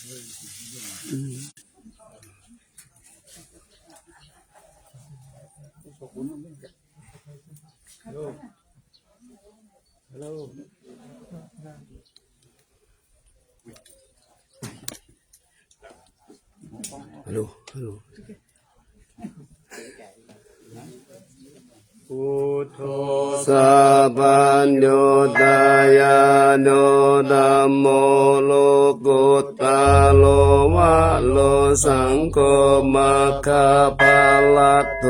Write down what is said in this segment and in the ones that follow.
ฮัลโหลพุทโธสัพพัญโยตายาโนธัมโมโลกุตตะโลวะโลสังโฆมัคคะปะลัตโต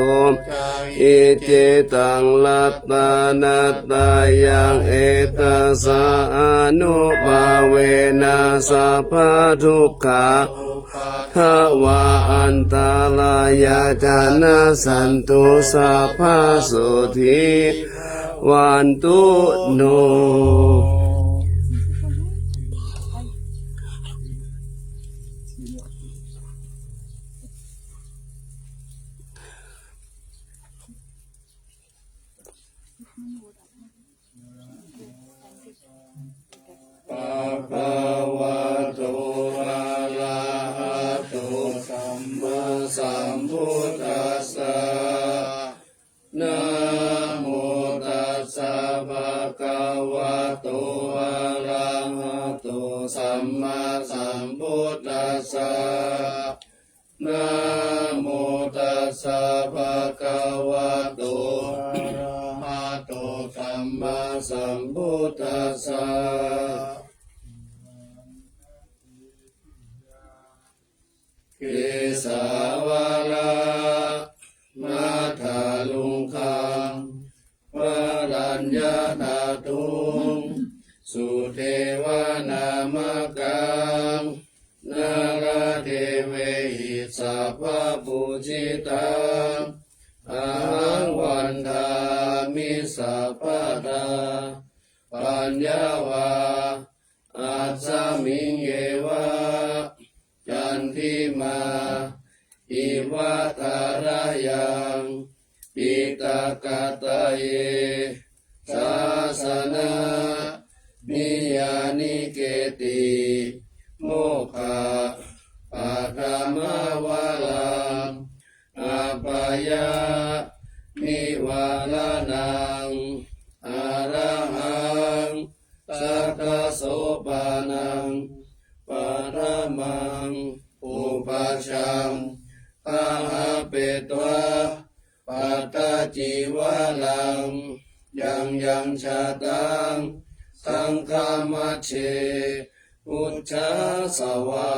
อิจิตังลัตตานัตตายังเอตัสสะอนุภาเวนะสัพพะทุกขาภวะอันตรายาจานะสันตุสัพพะสุทิวันตุโนภะคะวะโตอะระหะโตสัมมาสัมพุทธัสสะนะโมตัสสะภะคะวะโตอะระหะโตสัมมาสัมพุทธัสสะนะโมตัสสะภะคะวะโตอะระหะโตสัมมาสัมพุทธัสสะเกสาวาระมัทธาลุงคังวรัญญาธาตุงสุเทวานามกังนาราเทเวหิสัพพะปุจิตังอาหังวันทามิสัพพะทาปัญญาวาอัสสมิงเยวะจันทิมาอิวะตารายังปิตากาตะเยสาสนานิยานิเกติโมฆะปัฏมาวาลังอาปายานิวาลานังอาระหังสัทธโสปานังปรมังอุปัชฌังปะหะเปตวะปัตตจิวะลังยังชาตังสังฆามัชเชอุจจาสวา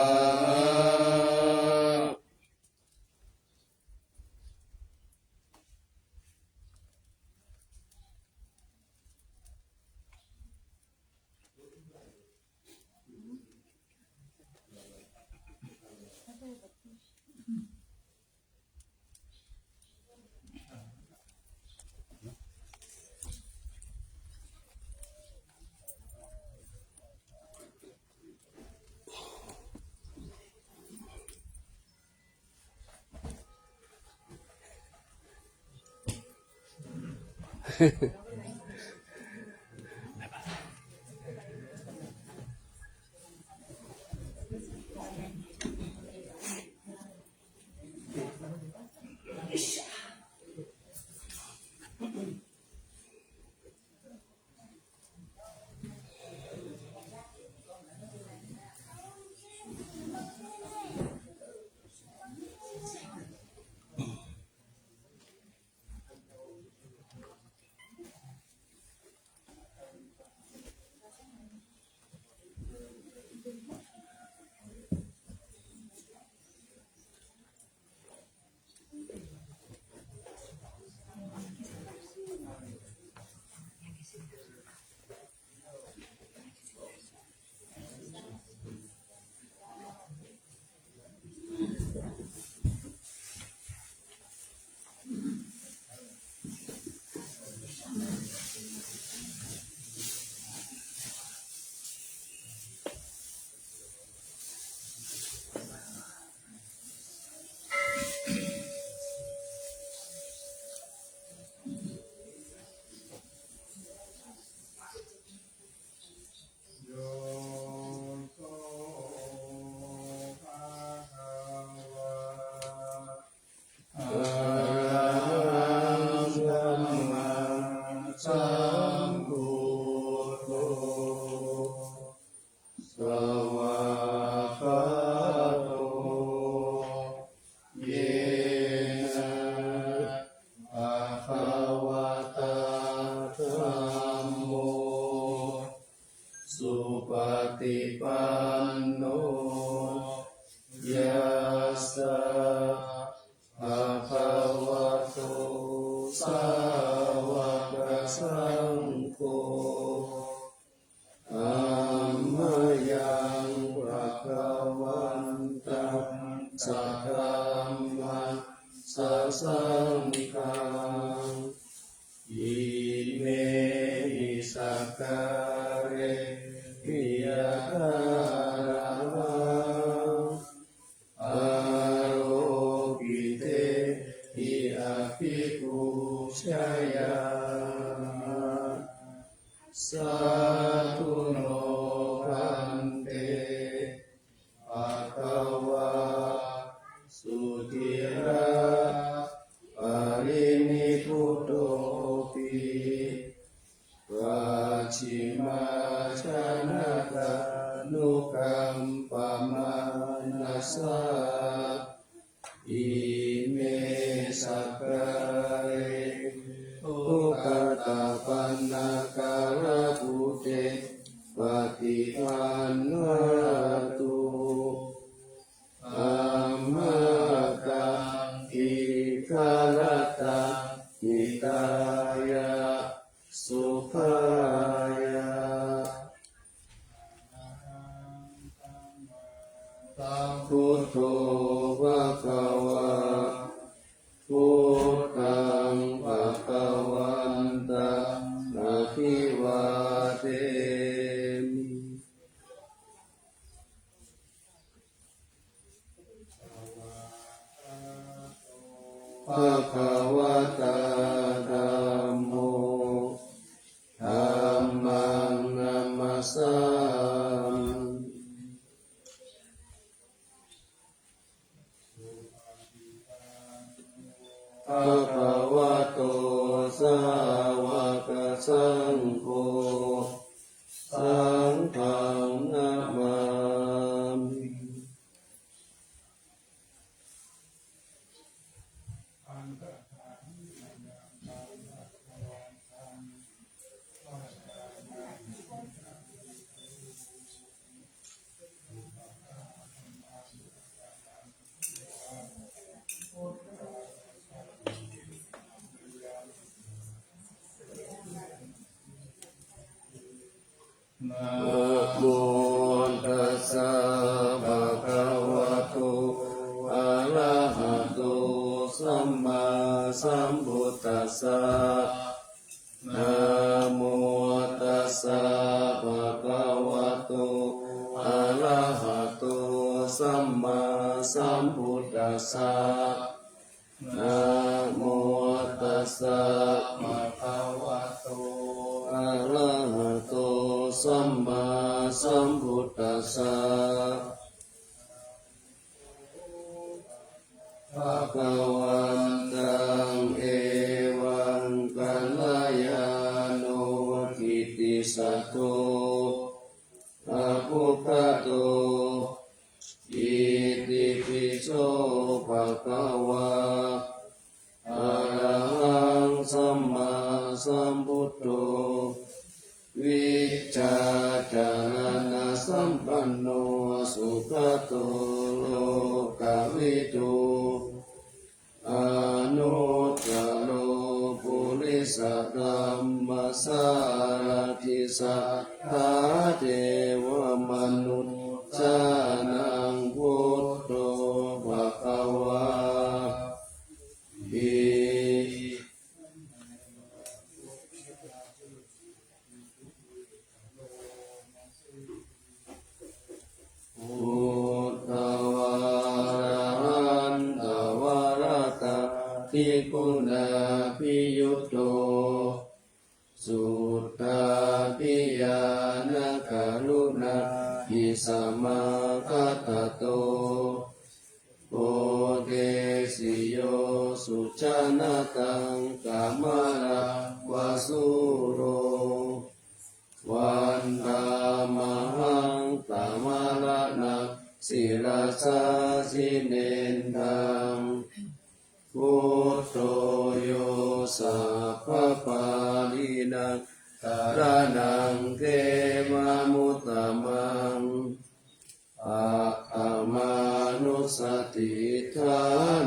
วันตังสัทธัมมัสสะสังฆังอิเมหิสักการเรปิยคารังอาโรกิเตหิอาภิปุชยาสาธุโนพันเตภะคะวะสุติระปรินิพพุโตปิปัจฉิมาชนะกานุกัมปะมานัสสะอิเมสักการเรอุปตาปันนาการะปุเตปฏิปันนตุอัมมะกังอิคารตังหิตายะสุขายะพุทโธภะคะวะพุทธังภะคะวันตังอะภิวาเทมิภะคะวะตาธัมโมธัมมังนัมมัสสามิภะคะวะโตสาวกสังโฆสังฆังนะมามินะโมตัสสะภะคะวะโตอะระหะโตสัมมาสัมพุทธัสสะนะโมตัสสะภะคะวะโตอะระหะโตสัมมาสัมพุทธัสสะนะโมตัสสะภะคะวะโตอะระหะโตสัมมาสัมพุทธัสสะภะคะวันตังเอวังกัลยาโนทิติสัตโตอะภุคโตอิติปิโสภะคะวะอะระหังสัมมาสัมพุทโธวิชาจารณะสัมปันโนสุขโตโลกวิทูอนุตตโรปุริสธัมมัสสารทิสัทธาเทวมนุษย์สานังพุทโธภะคะวะอิพุทธวารันตวรตะทิคุณาภิยุตโตสุตตาภิญาณกรุณาหิสัมมาคัตโตโอเทสิโยสุจนะตังกามารวาสุโรวันตามหังตามารนักศิลาสาสิเนนทังพุทโธโยสัพพปาลินังตารานังเทมามุตตมังอะอะมานุสติทา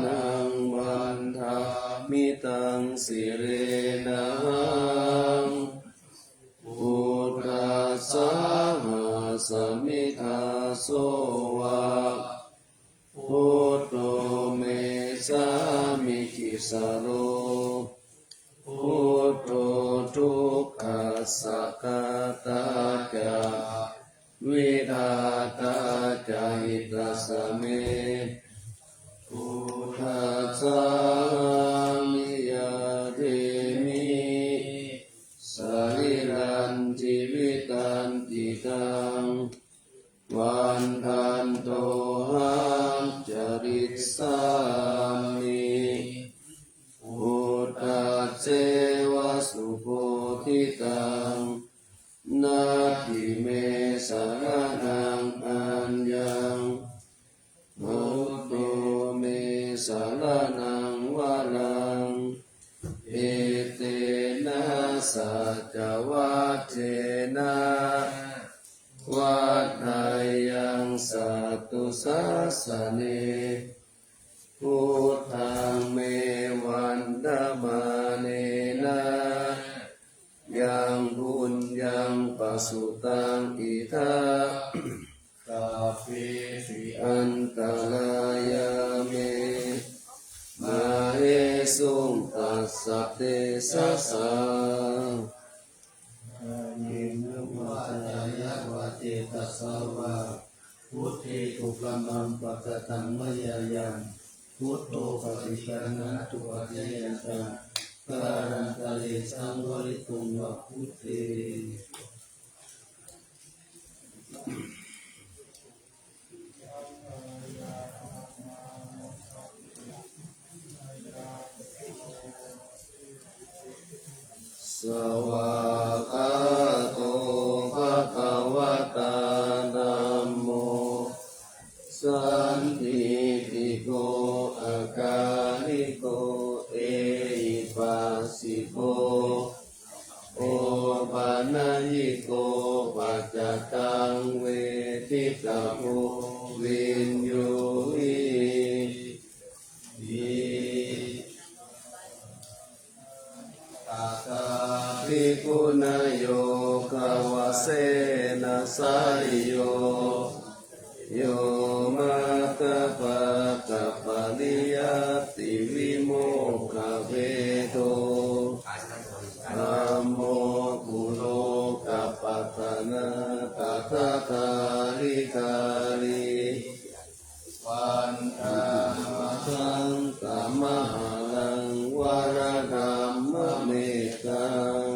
นังวันทามิตังสิเรนังพุทธัสสะหะสมิทาโสวา สโรพุทโธทุกขัสสะกาตาจาวิธาตาจาหิตัสสะเมพุทธัสสะมิยาเทมิสริรันจิวิตันติตังวันทันโตหังจริตสามิพุทธัสเสวะสุโพธิตังนาทิเมสารนังอัญญังพุทโธเมสารนังวะลังเอเตนะสัจจวัตเถนะวัฏฏายังสัตตุสัสสะเนพุทธังเมวันดมาเนนะยังบุญยังปัสสุตังอิทัคาเฟสิอันตรายาเมมาเหสุงตัสสะเตสัสสะยินวัจจายะวะเจตัสสะวะพุทธิทุกขมังปะกตังมยายังพุทโธปฏิปันนะตุอะเยยันตังการันตะเลสังวริตุงวะพุทธิสวากาโตภะคะวะตาธัมโมสันทิติโกอาการิโกเอหิปัสสิโกโอปานายิโกปัจจตังเวทิตาโภวินโยหิตถาภิกขุนโยคาวะเสนะสายโยโยมาคปะกะปะริยัตติวิโมกขเวโตธัมโมกุโลกัปปะตะนะตถาคาริกาลิวันธามะทังกามะหังวรธัมมะเมตัง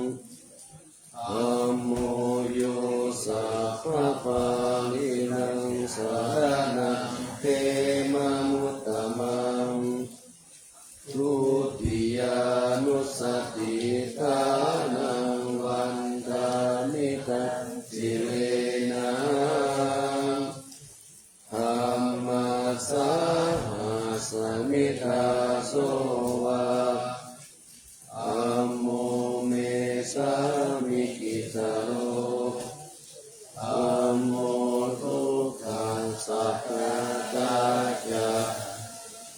ธัมโมโยสัพพะปาลินังสารนังเทมะมุตตมังทุติยานุสติทานังวันทานิทัสสิเลนะธัมมัสสะหัสมิทาโสวะธัมโมเมสามิกิสโรธัมโมทุกขังสัพพะตาจา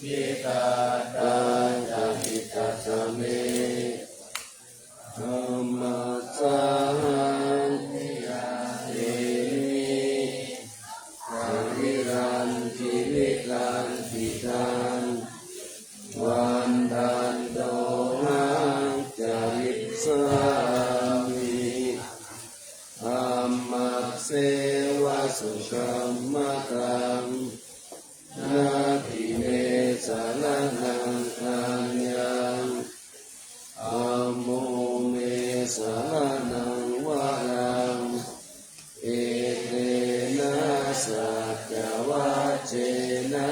วิตาตาจาหิตัสสะเมธัมมัสสะนิยาเทมิสริรันจิวิตันติตังวันทันโตหังจริตสามิธัมมัสเสวะสุขัมมะตังนาทิเมสารนังอัญญังธัมโมเมสารนังวะลังเอเตนะสัจจวัตเถนะ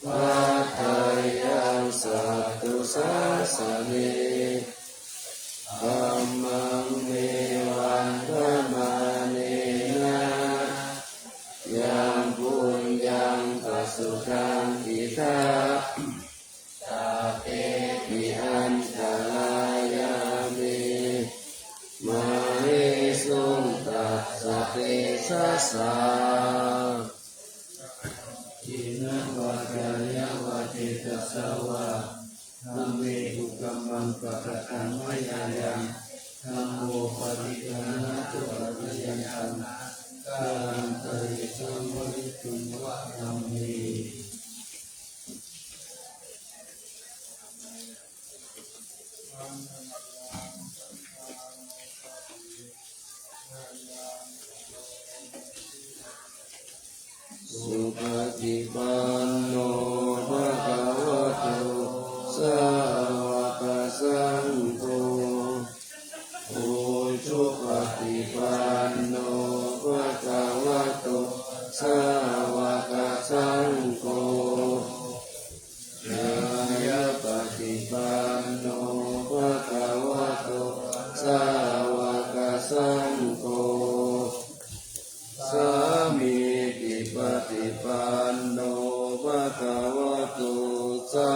วัฏฏายังสัตตุสัสสะเนธัมมังเมวันธมาเนนะยังบุญยังปัสสุตังอิทัคตาเตมิอันตรายามิมาเหสุงตัสสะเตสัสสะจินะวัจจายะวะเจตัสสะวะธัมเมหุกัมมังปะกะตังมยายังธัมโมปฏิปันนะตุอะเยยันตังการันตะเรสังวริตุงวะธัมเม ฏิปันโนภะคะวะโตสาวกสังโฆอุชุปฏิปันโนภะคะวะโตสาวกสังโฆยายะปฏิปันโนภะคะวะโตสาวกสังโฆสามีจิปฏิปันโนภะคะวะโตสา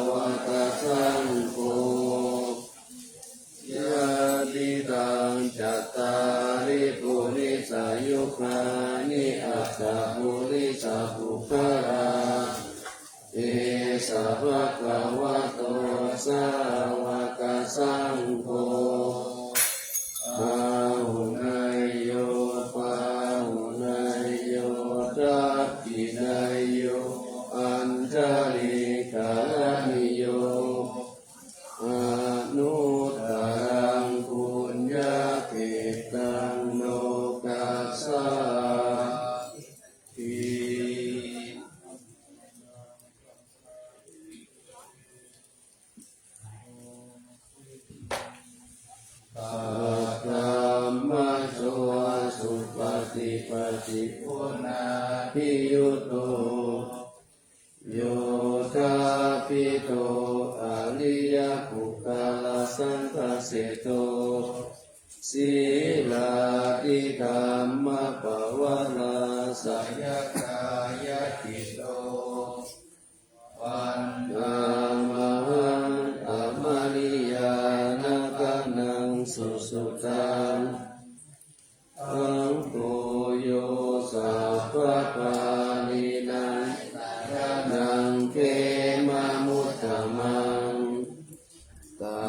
วกสังโฆยะติตังจัตตาริปุริสายุคานิอัตตาปุริสาภุคลาเอสะภะคะวะโตสาวกสังโฆปาหุนายโยปาหุนายโยทัพพินายโยอัญชลิกานิโยอนุตตรังปุญญาเกตังโลกัสสาทิปัจจามโสสุปฏิปฏิปุณนาภิยุโตโยธาภิโตอริยปุคคลสังฆเสโตศีลาธิธรรมปวาราสยกายติโตวันนามหังอมริยานาคานังสุสุตังอังโฆโยสัพพะปาลินังนังเขมามุตตมังตา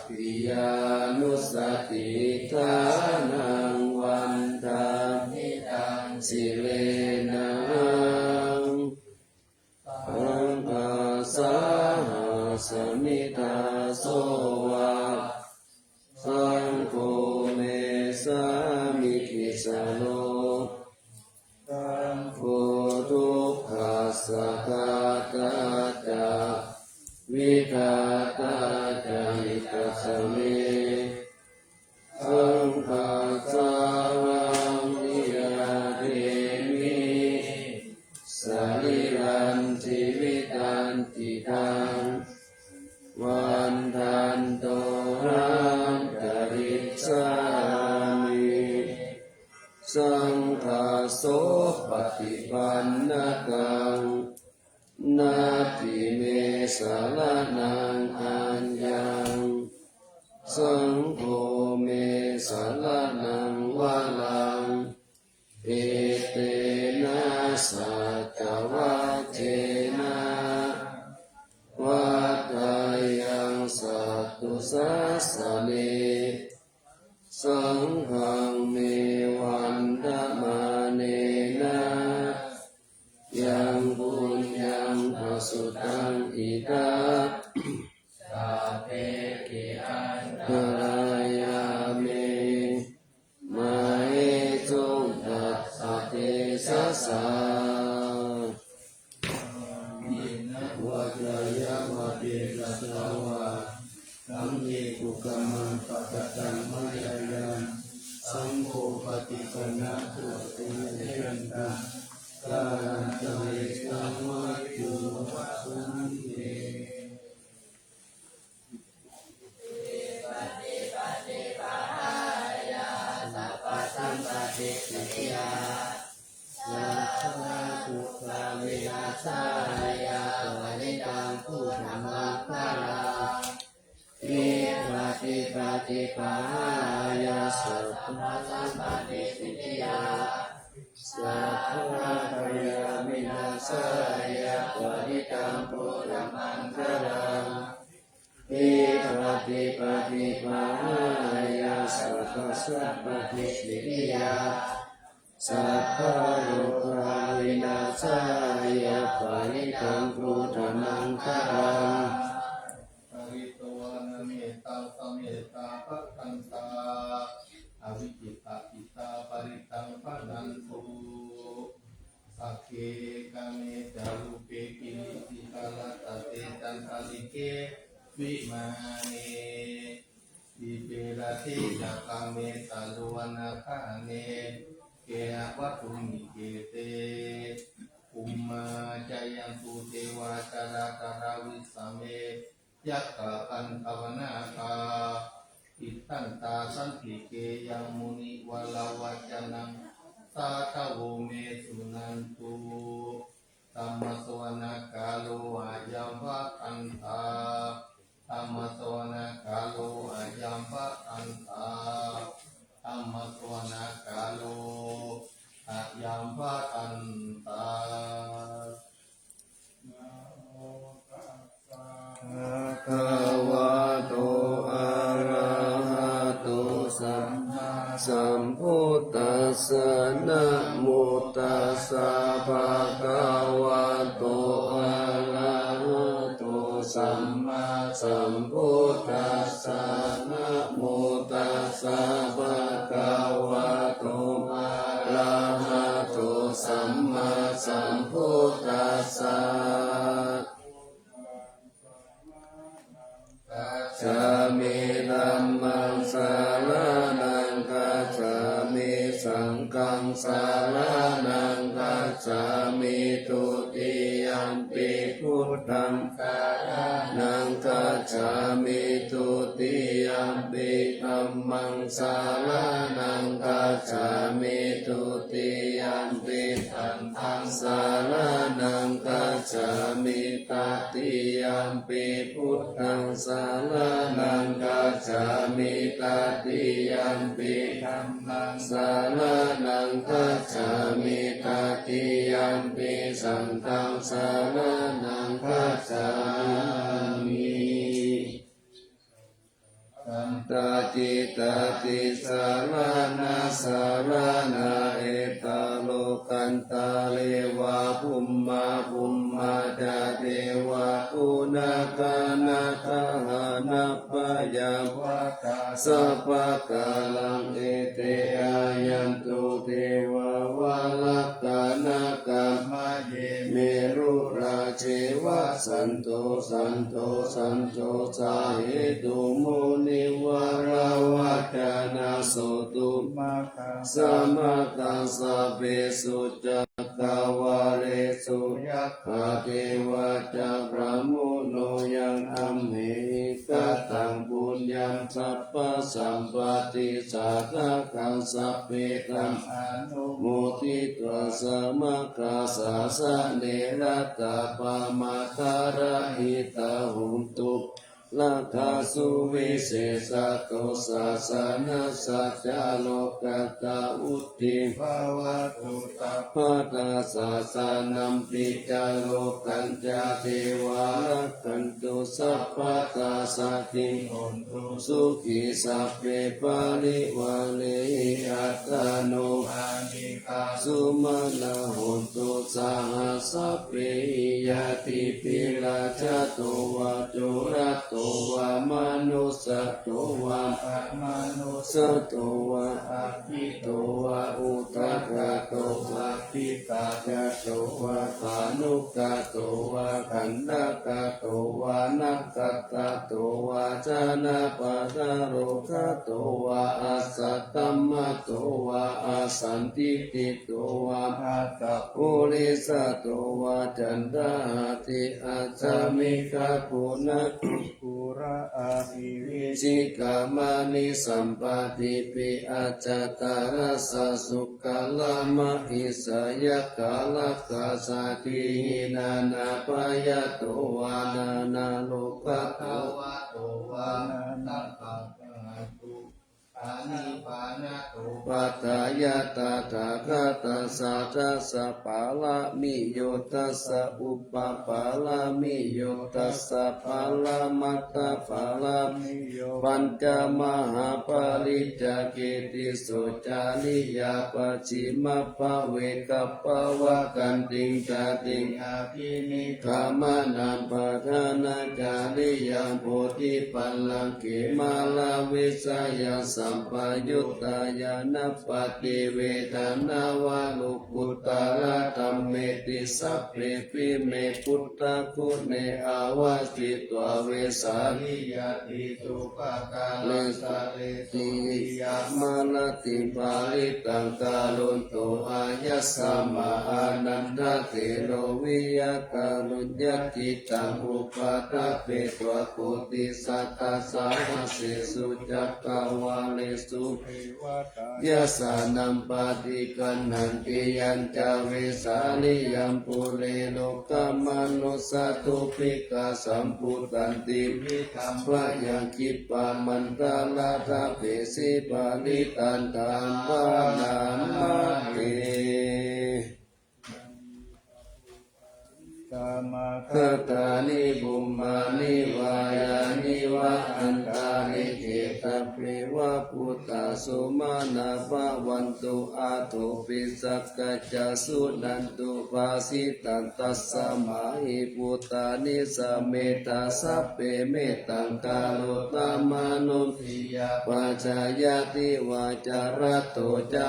ปิยานุสติทานังวันทามิตังสิเลนังอังคาสาหัสมิตาโสวะสังโฆเมสามิกิสโลสังโฆทุกขัสสะกาตาจาวิกาตาจามิตัสสะเมสังฆัสสะหังนิยาเทมิสรีรันชีวิตันติตังวันทันโตหังจริสามิสังฆาโสปฏิปันนะกังนาทิเมสารนังอัญญังสังโฆเมสารนังวาลังเอเตนะสัจวัจเจนะวัฏฏายังสัตตุสัสสะเนสังฆังเมวันธมาเนนะยังบุญยังอสุตังอิทาสัพเพกิอันตรายาเมมาเอจงตัสสะเทสัสสะวัจยามะเตกัสสาวะสังเยกุกามังปัจจังมายายังสังโฆปฏิปันนะตุเตเยันตะกาลันตะเวสังวะยุวัสสุนเตสัมปติสิทธิยาสัพพะทุกขาวินาศายาปริตังพุทธัมมังคารังอิปฏิปฏิปายาสัพพะสัมปติสิทธิยาสัพพะปริยาวินาศายาปริตังพุทธัมมังคารังอิปฏิปฏิปายาสัพพะสัมปติสิทธิยาสัพพะโลกาวินาศายาปริตังพุทธัมมังคารังปริตวานะเมตตาสเมตตาภคันตาอวิจิตาอิตาปริตังปะนันตุส อัคเคกาเมจารุเปกินิสิกาลตะเตจันทาลิเกวิมาเนอิเประเทจักาเมตาลุวนาคาเนเกหะวัตุมิเกเตอุมมาจายันตุเทวาจาราตาราวิสเมยักขะอันตวนาคาอิทันตาสันติเกยังมุนิวลาวัจนังสาทโวเมสุนันตุธัมมสวนาคาโลอายัมภะอันตาธัมมสวนาคาโลอายัมภะอันตาธัมมสวนาคาโลอายัมภะอันตาภะคะวะโตอะระหะโตสัมมาสัมพุทธัสสะนะโมตัสสะภะคะวะโตอะระหะโตสัมมาสัมพุทธัสสะนะโมตัสสะภะคะวะโตอะระหะโตสัมมาสัมพุทธัสสะสามิธัมมังสารนังกัจฉามิสังฆังสารนังกัจฉามิทุติยัมปิพุทธังสารนังกัจฉามิทุติยัมปิธัมมังสารนังกัจฉามิทุติยัมปิสังฆังสารนังกัจฉามิตติยัมปิพุทธังสารนังกัจฉามิตติยัมปิธัมมังสารนังกัจฉามิตติยัมปิสังฆังสารนังกัจฉามิสันตจิตติสารนาสารนาเอตโลกันตาเลวะภุมมาภุมมาจาเทวะอุณกานาคาหานาปยาวะตาสัพพะกาลังเอเตอายันตุเทววาลักกานาคามะเยเมรุราเชวะสันโตสันโตสันโตสาเหตุโมนิวารวัจนาโสตุมาคังสัมมาตังสัพเพสุจักขวาเลสุยัคขาเทวะจักรมุโนยังอัมเหกตังปุญญังสัพพะสัมปติสาทาคังสัพเพตังอนุโมทิตวะสัมมาคัสสะสะเนรัตตาปะมาคาระหิตาหุนตุลาคาสุวิเศษโตสาสนาสัจจโลกัตตาอุติภาวะตุตาภะตาสาสนัมปิจาโลกันจาเทวารักขันตุสัพพะตาสัตติโหนตุสุขิสัพเพปาริวาเลอัตตโนอานิกาสุมาณโหนตุสาหัสสะเปยติปิลาจโตวะจุระโตวะมนุสโตวะอะมนุสโตวะอะภิโตวะอุตตะโตวะปิกาจโตวะสานุกะโตวะขันธกะโตวะนักขตะโตวะจานะปะทะโรคะโตวะอัสสะตัมมะโตวะอาสันติติโตวะภัตตะปุริสโตวะจันทาติอาจามิกะปุณะปุระอาภิวิชิกามานิสัมปติปิอาจตารสสุขลามะอิสยกาลกาสาติหินานาปายโตวานานาโลกะโตวะโตวานานาภะตุอานิปานะโตปัตตายะตถาคตัสสะทัสสะปาลามิโยตัสสะอุปปาลามิโยตัสสะปาลามัตตปาลามิโยปัญจมหาปาริจจเกติสุจาริยาปชิมปะเวกัปปะวะกันติงจติงอาภินิธามานังปะทานาจาริยังโพธิปัลลังเกมาลาวิสยาสา สัมปยุตตายานัปปติเวทนาวาลุกุตตะธัมเมติสัพเพปิเมพุทธคุณเนอาวาสิตวเวสาลิยติตุปะกาเลสะเลติยามาลติปาลิตังกาลุนโตอายัสสะมาอานันทเถโรวิยกาลุญญติตังอุปาทเปตวะโคติสัตตาสาหเสสุจักกาวาเลสุยะสานัมปฏิกันหันติยัญจเวสาลิยัมปุเรโลกามนุสสตุภิกขาสัมพุตตันติวิคัมภะยังคิปามันตาลาทาเปสิปาลิตันตังวานามาเกคตานิบุมมานิวายานิวะอันตานิเกตเปวะพุตตาสุมาณาภวันตุอาตุปิสักกัจจสุนันตุภาสิตันตัสสะมาหิพุตตานิสเมตาสัพเพเมตังกาโลตามานุทิยาปัจจายติวาจาระโตจา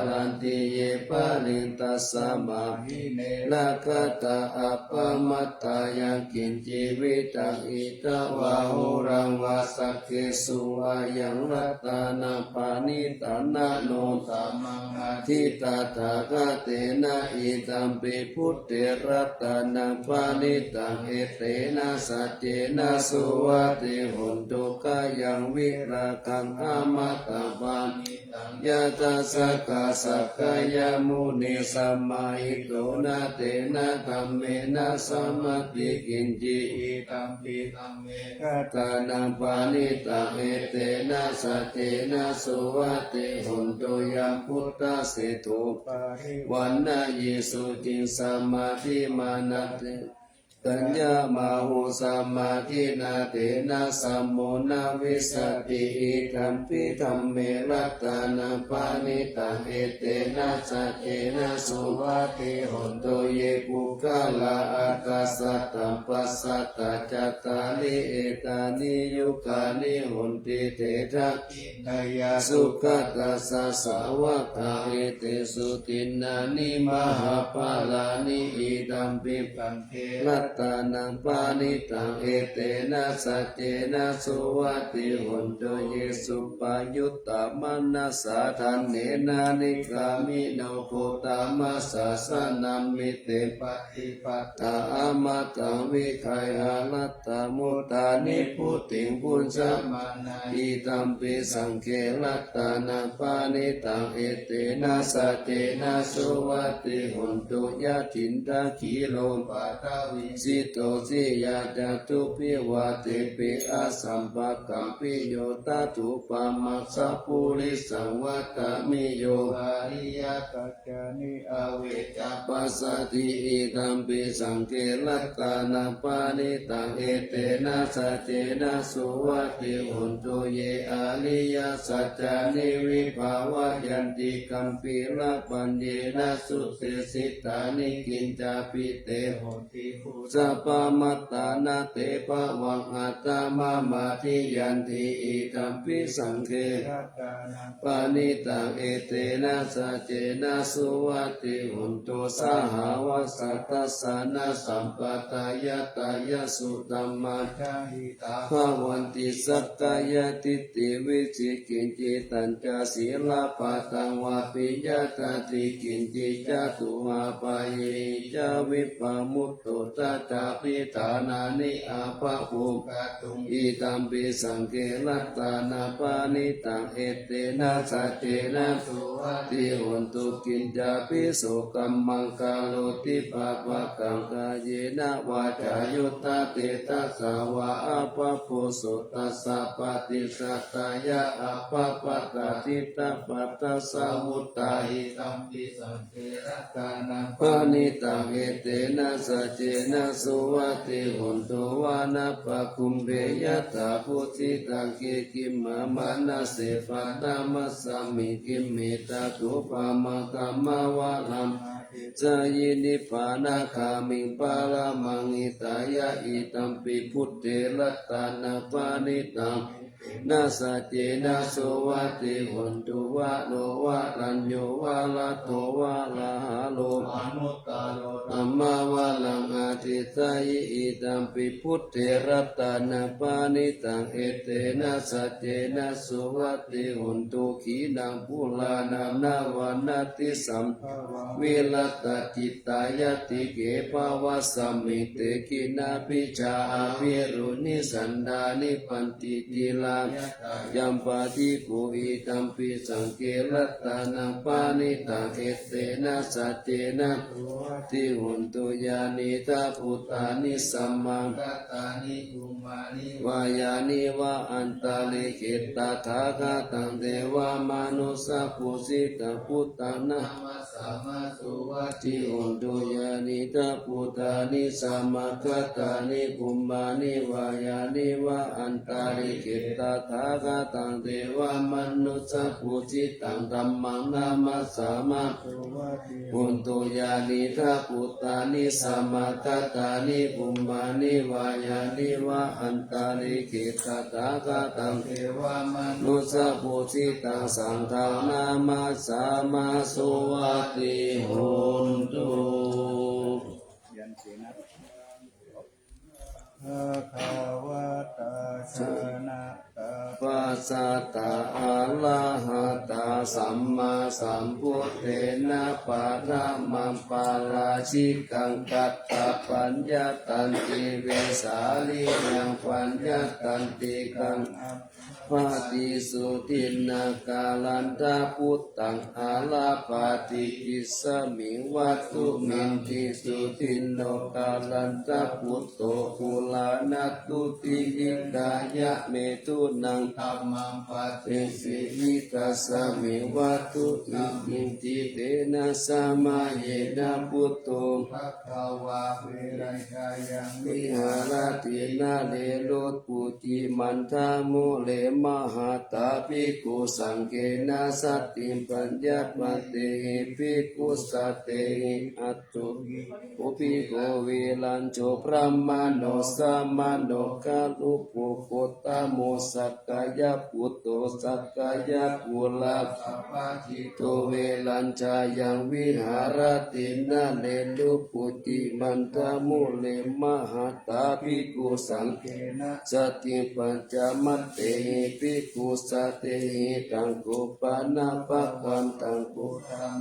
รันติเยปะลินตัสสะมาหิเนละกตาอัปปมัตตายังกินจีวิตังอิตวะหุรังวาสักเกสุวายังรัตนาปานิตานาโนตัมมังอาทิตาทากะเตนะอิตัมปิพุทธรัตนาปานิตังเอเตนะสัจเจนะสุวัติหุนตุกายังวิราคังอามัตตาปานิตังยะตัสสะกะสักกายมุนิสัมมาหิโตนะเตนะธัมเมนะสัมมติกินจิอิตัมปิธัมเมกัตตานังปานิตังเอเตนะสัจเจนะสุวัติหุนตุยังพุทธสิตุปาริวันนายิสุจิงสัมมาทิมานะเตตัญญามาหุสัมมาทินาเตนะสัมโมนาวิสติอิธัมปิธัมเมรัตตานังปานิตังเอเตนะสัจเจนะสุวัติหุนตุเยปุคลาอาคาสัตตัมปัสสัตตาจัตตาลิเอตานิยุคานิหุนติเตทะนายาสุขตัสสะสาวกาเอเตสุตินนานิมหาปาลานิอิธัมปิปังเทรัตตานังปานิตังเอเตนะสัจเจนะสุวัติหุนตุเยสุปายุตตามานัสสะทันเนนานิกามิโนโคตามัสสะสะนัมมิเตปฏิปัตตาอามาตังวิคัยอาลัตตามุตตานิพุติงปุญจมานาอิตัมปิสังเครัตตานังปานิตังเอเตนะสัจเจนะสุวัติหุนตุยะถินตาขีโลมปะทาวิสิโตสิยาจตุปิวาเตปิอาสัมปะกัมปิโยตาตุปามัสสะปุริสังวัตมิโยหาริยกัจจานิอาเวจปัสสติอิธัมปิสังเกลัตตานังปานิตังเอเตนะสัจเจนะสุวัติหุนตุเยอาริยสัจจานิวิภาวะยันติกัมปิละปัญเยนะสุเตสิตานิกินจาปิเตโหติภูสัพพมัตตานาเตปะวังอัตตมามาทิยันติอิธัมปิสังเกปานิตังเอเตนะสัจเจนะสุวัติหุนตุสหาวสัตตัสสะนะสัมปตายตายสุตัมมาจาหิตาภวันติสักกายติติวิจิกินจิตัญจศีลปะตังวาปิยตติกินจิจตุอาปายจาวิปามุตโตตัตตาปิฐานานิอาภะภูกตุงอิตัมปิสังเกลัตตานาปานิตังเอเตนะสัจเจนะสุวัติหุนตุกินจาปิสุกัมมังกาโลติปะปะกังกายเยนะวาจายุตตาเตตัสสาวะอาภะโพสุตัสสะปฏิสัตตายะอาภะปะตาติตาปัตตะสามุตตาหิตัมปิสังเกรัตตานังปานิตังเอเตนะสัจเจนะสุวัติหุนตุวานะปะคุมเบยตาพุทธิตังเกกิมมะมานะเสปัตตามัสสามิกิมเมตาตุปามากัมมาวะลัมเอ สยินิพพานาคามิปารามังอิตายะอิตัมปิพุทเทรัตตานาปานิตังนาสัจเจนะโสวัติหุนตุวะโลวะรัญโยวะละโตวะละหะโลอนุตตโรธัมมาวะลังอาทิตายอิตัมปิพุทเทรัตตานาปานิตังเอเตนะสัจเจนะโสวัติหุนตุขีนังปุลานานาวันนาติสัมวิลัตตจิตตายติเกภาวะสัมมิเตกินาปิจาภิรุนิสันดานิปันติติลายัมปะทิปุหิตัมปิสังเกรัตตานังปานิตังเอเตนะสัจเจนะติหุนตุญาณิตาพุทธานิสัมมังกัตตานิกุมานิวายานิวะอันตาลิขิตาทาคาตังเทวามนุสสปุสิตาพุทธานะสัมมาสุวัติหุนตุญาณิตาพุทธานิสัมมากัตตานิกุมานิวายานิวะอันตาลิขิตาทาคาตังเทวามนุสสปุสิตังธัมมังนามัสสามาหุนตุญาณิตาพุทธานิสัมมากัตตานิกุมานิวายานิวะอันตาลิขิตาทาคาตังเทวามนุสสปุสิตังสังฆานามัสสามาสุวัติหุนตุภะคะวะตาสนะตะปัสสะตะอะระหะตะสัมมาสัมพุทเทนะปะระมังปาราชิกังกัตตะปัญญาตันติเวสาลิยังปัญญาตันติกังปาติสุทินนากาลันตาพุตตังอาลาปาติกิสมิงวัตตุมินติสุทินโนกาลันตาพุตโตกุลานัตตุติหิกายะเมตุนังธัมมังปะเตสิหิตัสสมิวัตตุอินติเตนะสัมมาเยนะพุตโตภะคะวะเวรัญชายังวิหารตินาเลโลตปุจิมันทามุเลมหาตาภิกขุสังเกนะสัตติปัญญาปเตหิภิกขุสัตเตหิอัตตุอุปิโกเวลัญโชพระมโนสัมมโนกาลุปุโกตโมสักกายปุตโตสักกายปุลาสัพพทิโตเวลัญชายังวิหารตินาเลลุปุจิมันทามุเลมหาตาภิกขุสังเกนะสัตติปัญจมัตเตหิภิกขุสัตเตหิตังกุปานาภวันตังกุ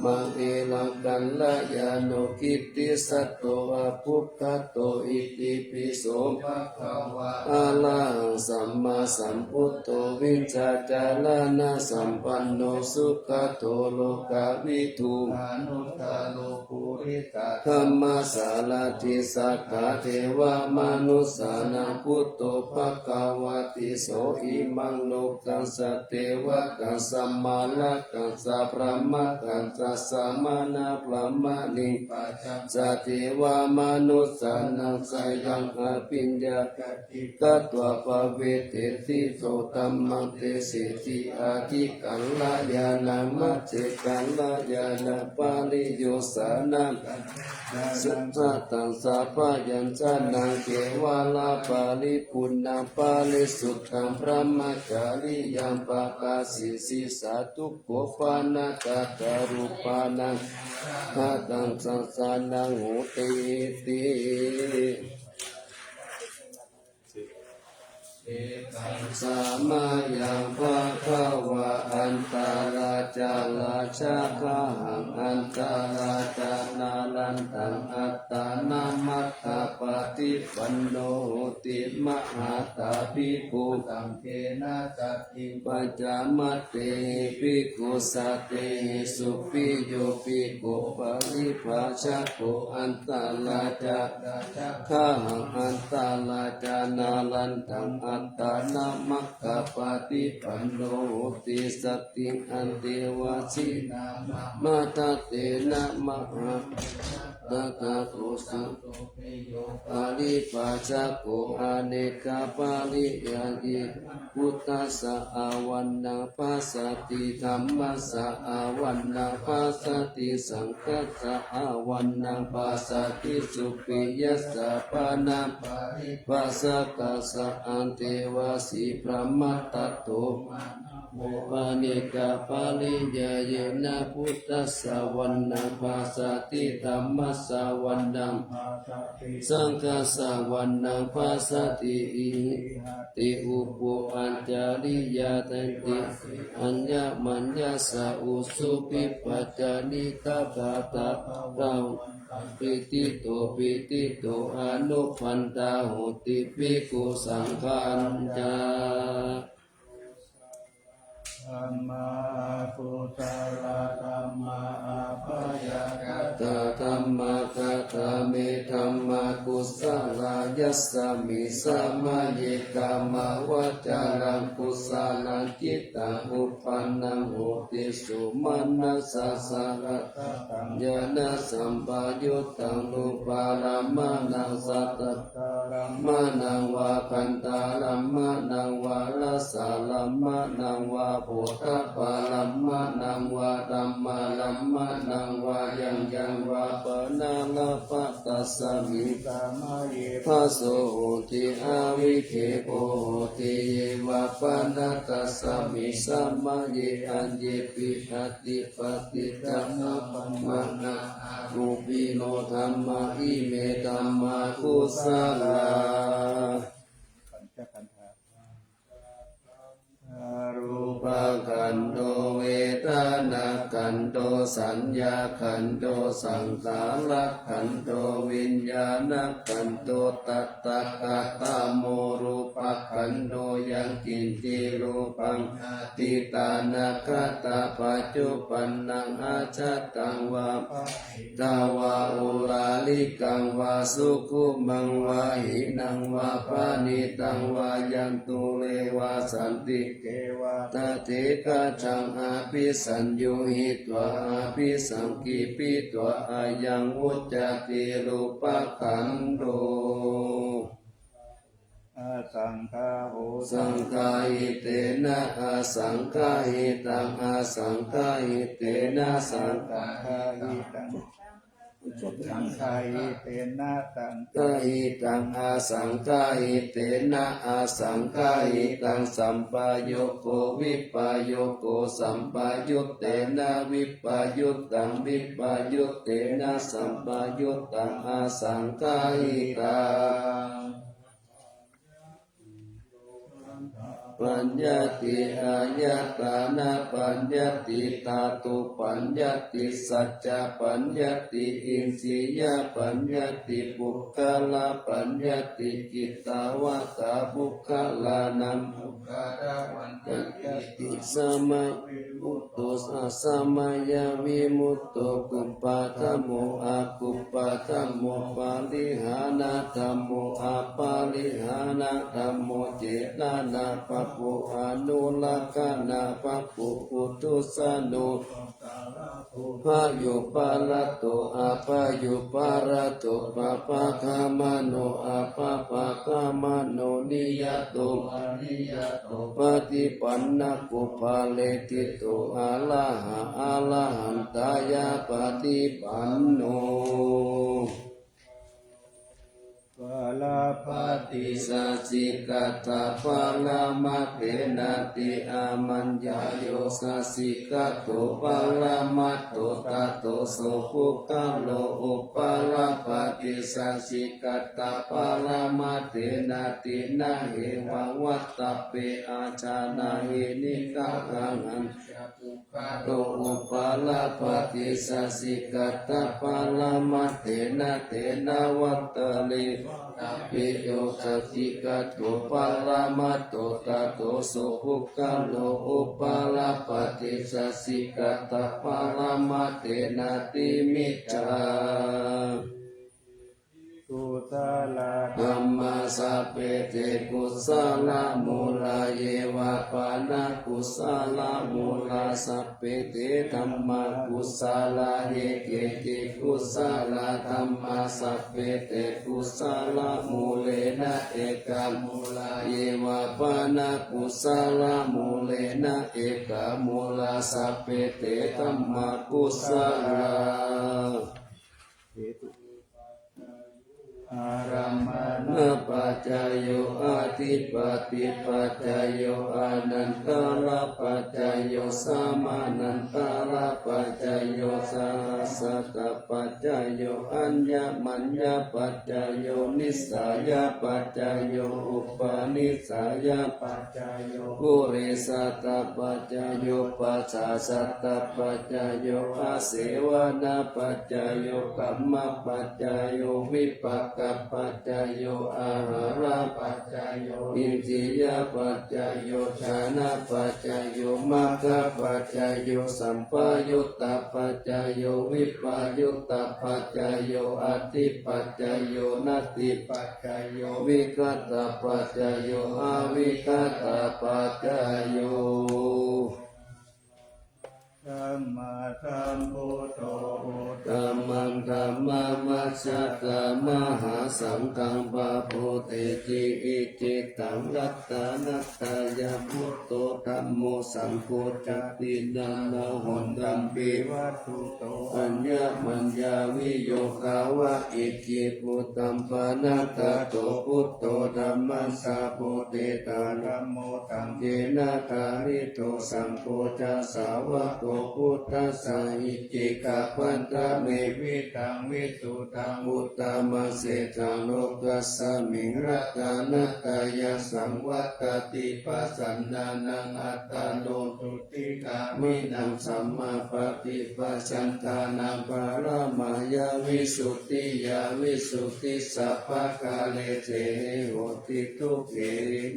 มังเอลังกัลลายานุกิตติสัตโตอะภุคคโตอิติปิโสภะคะวะอะระหังสัมมาสัมพุทโธวิชชาจารณะสัมปันโนสุขโตโลกวิทูอนุตตโลปุริตะธัมมาสารติสัทธาเทวามนุสสานังพุทโธภะคะวะติโสอิมังโลกัสสะเทวะกัสสะมาละกัสสะพระมะกัสสะสามานาพระมะนิปัจจัสสะเทวามนุสสานังไสยังอภิญญากติกัตวะภเวเตติโสตัมมังเตสิทิอาทิกัลลายานามัจเจกัลลายานาปาลิโยสานังสัทธะตังสัพพยัญชนะเกวาลาปาลิปุณณปาลิสุตตังพระมจาริยังปะกาสิสิสาตุโกปานาคาตารูปานังหาตังสังสานังโหติติเอตังสามายังภะคะวะอันตาราจาราชาคะหังอันตาราจานาลันตังอัตตานามัตตาปฏิปันโนติมหาตาภิกขุตังเทนะสัตถิปัจจามัตเตภิกขุสัตเตสุปิโยภิกขุปริภาชะโกอันตาราจาคะหังอันตาราจานาลันตังอัตตานามัคคะปฏิปันโนติสัตติอันเทวะสินามาตเตนะมหาตะกะโกส สุปาลิปัสสะโกอเนกาปาลิยานิพุทธัสสะอาวันนาปัสสติธัมมัสสะอาวันนาปัสสติสังฆัสสะอาวันนาปัสสติสุปิยัสสะปานาปัสสะกัสสะอันเทวาสีพระมัตตโตปานิกาปาลิยาเยนะพุทธัสสะวันนาปัสสติธัมมัสสะวันนาสังฆัสสะวันนาปัสสติอิติอุปุอัญจาริยาตันติอัญญมัญญาสะอุสุปิปัจจานิกาตาตะเราปิติโตปิติโตอนุพันตาหุติภิกขุสังฆัญจาธัมมาปุตตะธัมมาอาภยากต ตาธัมมาคาถาเมธัมมากุสลายัสสามิสัมมาเยกามาวาจารังกุสลังจิตตังอุปันนังโหติสุมานัสสะสะระญาณสัมปายุตตังรูปารามานังสัตตะมานังวาคันตาลัมมานังวาลสาลัมมานังวาโพธปาลัมมานังวาธัมมาลัมมานังวายังวาปนาลาปะตัสสะมิ สามาเย ภาโสโหติอาวิเคโปโหติเยวะปะนาตัสสะมิสัมมาเยอัญเยปิอัตติปฏิจัมมุปัมมานะรูปิโนธัมมาอิเมธัมมากุสลาปัญจขันธารูป ปะกันโตเวทนากันโตสัญญากันโตสังขารกันโตวิญญาณกันโตตัตตะกะตะโมรูปะกันโตยังกินติรูปังติตานะกะตะปัจจุปันนังอาชัตตังวาตาวาอุลาลิกังวาสุขุมังวาหินังวาปานิตังวายันตุเลวาสันติเกวะ ตเถกะจังอาภิสัญญูหิตวะอาภิสังกิปิตวะอายังอุจจติรูปะขันโตอาสังฆาโห สังฆาหิเตนะอาสังฆาหิตังอาสังฆาหิเตนะสังฆา คาหิตังสังฆาหิเตนะตัง กาหิตังอาสังฆาหิเตนะอาสังฆาหิตังสัมปายโกวิปายโกสัมปายุตเตนะวิปายุตตังวิปายุตเตนะสัมปายุตตังอาสังฆาหิตังปัญญติอายตานะปัญญติธาตุปัญญติสัจจะปัญญติอินทรียปัญญติบุคคลปัญญติกิตาวตาบุคคลานังบุคคลวันติสมัยมุตโตสัมมายาวิมุตโตกุปปะธัมโมอากุปปะธัมโมปาลิหานะธัมโมอาปาลิหานะธัมโมเจตนาปะปุอนุลักขณะปะปุปุตุสานุพายุปาลโตอาปายุปาระโตปะปะคามโนอาปะปะคามโนนิยโตปฏิปันนะกุปาเลติโตอะระหะอะระหันตายาปฏิปันโนวาลาภาติ ติสัจจิกัตถะปะละมะเทนะติอามัญญาโยสัสสิกัตโตปะละมะโตตัตโตโสภุคโลอุปาลปะติสัจจิกัตถะปะละมะเทนะตินะเหวังวัตตะเปอาชานาหินิกะกังอันโตอุปาลปะติสัจจิกัตถะปะละมะเทนะเตนะวัตตะลิปิโยสัจจิกัตโตปะละมะโตตัตโตโสภุคโลอุปาลปะติสัจจิกัตถะปะละมะเทนะติมิจฉา ทุ กุศล ธัมมาสัพเพเตกุศลมูลเยวะปานะกุศลมูลสัพเพเตธัมมากุศลเยเกติกุศลธัมมาสัพเพเตกุศลมูเลนะเอกามูลเยวะปานะกุศลมูเลนะเอกามูลสัพเพเตธัมมากุศลอารัมมณ นะปัจจายโยอาทิปติปัจจายโยอานันตระปัจจายโยสัมมานันตระปัจจายโยสัสสะตปัจจายโยอัญญมัญญปัจจายโยนิสายปัจจายโยอุปนิสายปัจจายโยปุริสัตตปัจจายโยปัสสะสัตตปัจจายโยอาเสวนาปัจจายโยกัมมปัจจายโยวิปักขปัจจายโยอาหารปัจจายโยอินทรียปัจจายโยฌานปัจจายโยมรรคปัจจายโยสัมปยุตตปัจจายโยวิปยุตตปัจจายโยอธิปัจจายโยนัตติปัจจายโยวิกัตตปัจจายโยอวิกัตตปัจจายโยธัมมาธัมพุทโธพุทโธ ธัมมังธัมมามัสสะตามหาสังฆังปะโพเตจิอิจิตังรัตตานัตตายาพุทโธธัมโมสังโฆจัตตินันนาหันตัมปิวัตถุโต อัญญมัญญาวิโยคาวะอิจิปุตตัมปะนัตตะโตพุทโธธัมมัสสะโพเตตานั ธัมโมตัง เยนะทาริโตสังโฆจะสาวะโตพุทธัสสะอิจิกะปันตะเมวิ วิตังวิสุตัง มุตตมะเสธาโลกัสสมิงรัตานัตายาสังวัตติปัสสันนานังอัตตาโนตุติกามินังสัมมาปฏิปัสสันตานังปารามายาวิสุทธิยาวิสุทธิสัพพะกาเลเทโหติทุกเข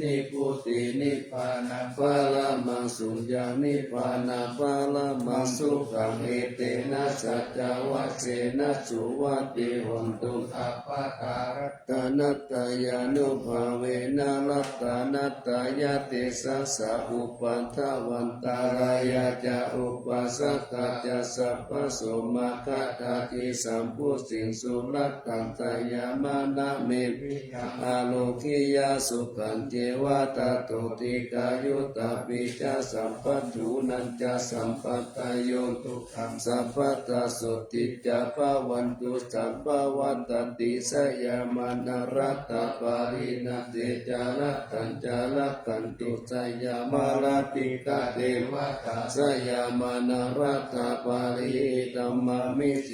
นิพุตินิพพานังปาลามังสุญญานิพพานังปาลามังสุขังเอเตนะสัจจวัชเสนะสุวัติหนตุอัปปะการัตตนัตตายานุภาเวนะรัตตนัตตายาเตสัสสะอุปัฏฐวันตารายาจะอุปัสสกะจะสัพพะโสมาคะตาติสัมพุสิงสุรัตตังตายามานะเมวิอาโลกิยาสุขันเจวะตาโตติกายุตตาปิจาสัมปัฏฐุนันจะสัมปัตตโยตุขังสัพพะตาสุติจาภวันตุสัพพวันตติสยามานรัตตปารินาเตจารัตตัญจารัตตันตุสยามาลติกาเทวตาสยามานรัตตปาริธัมมามิเส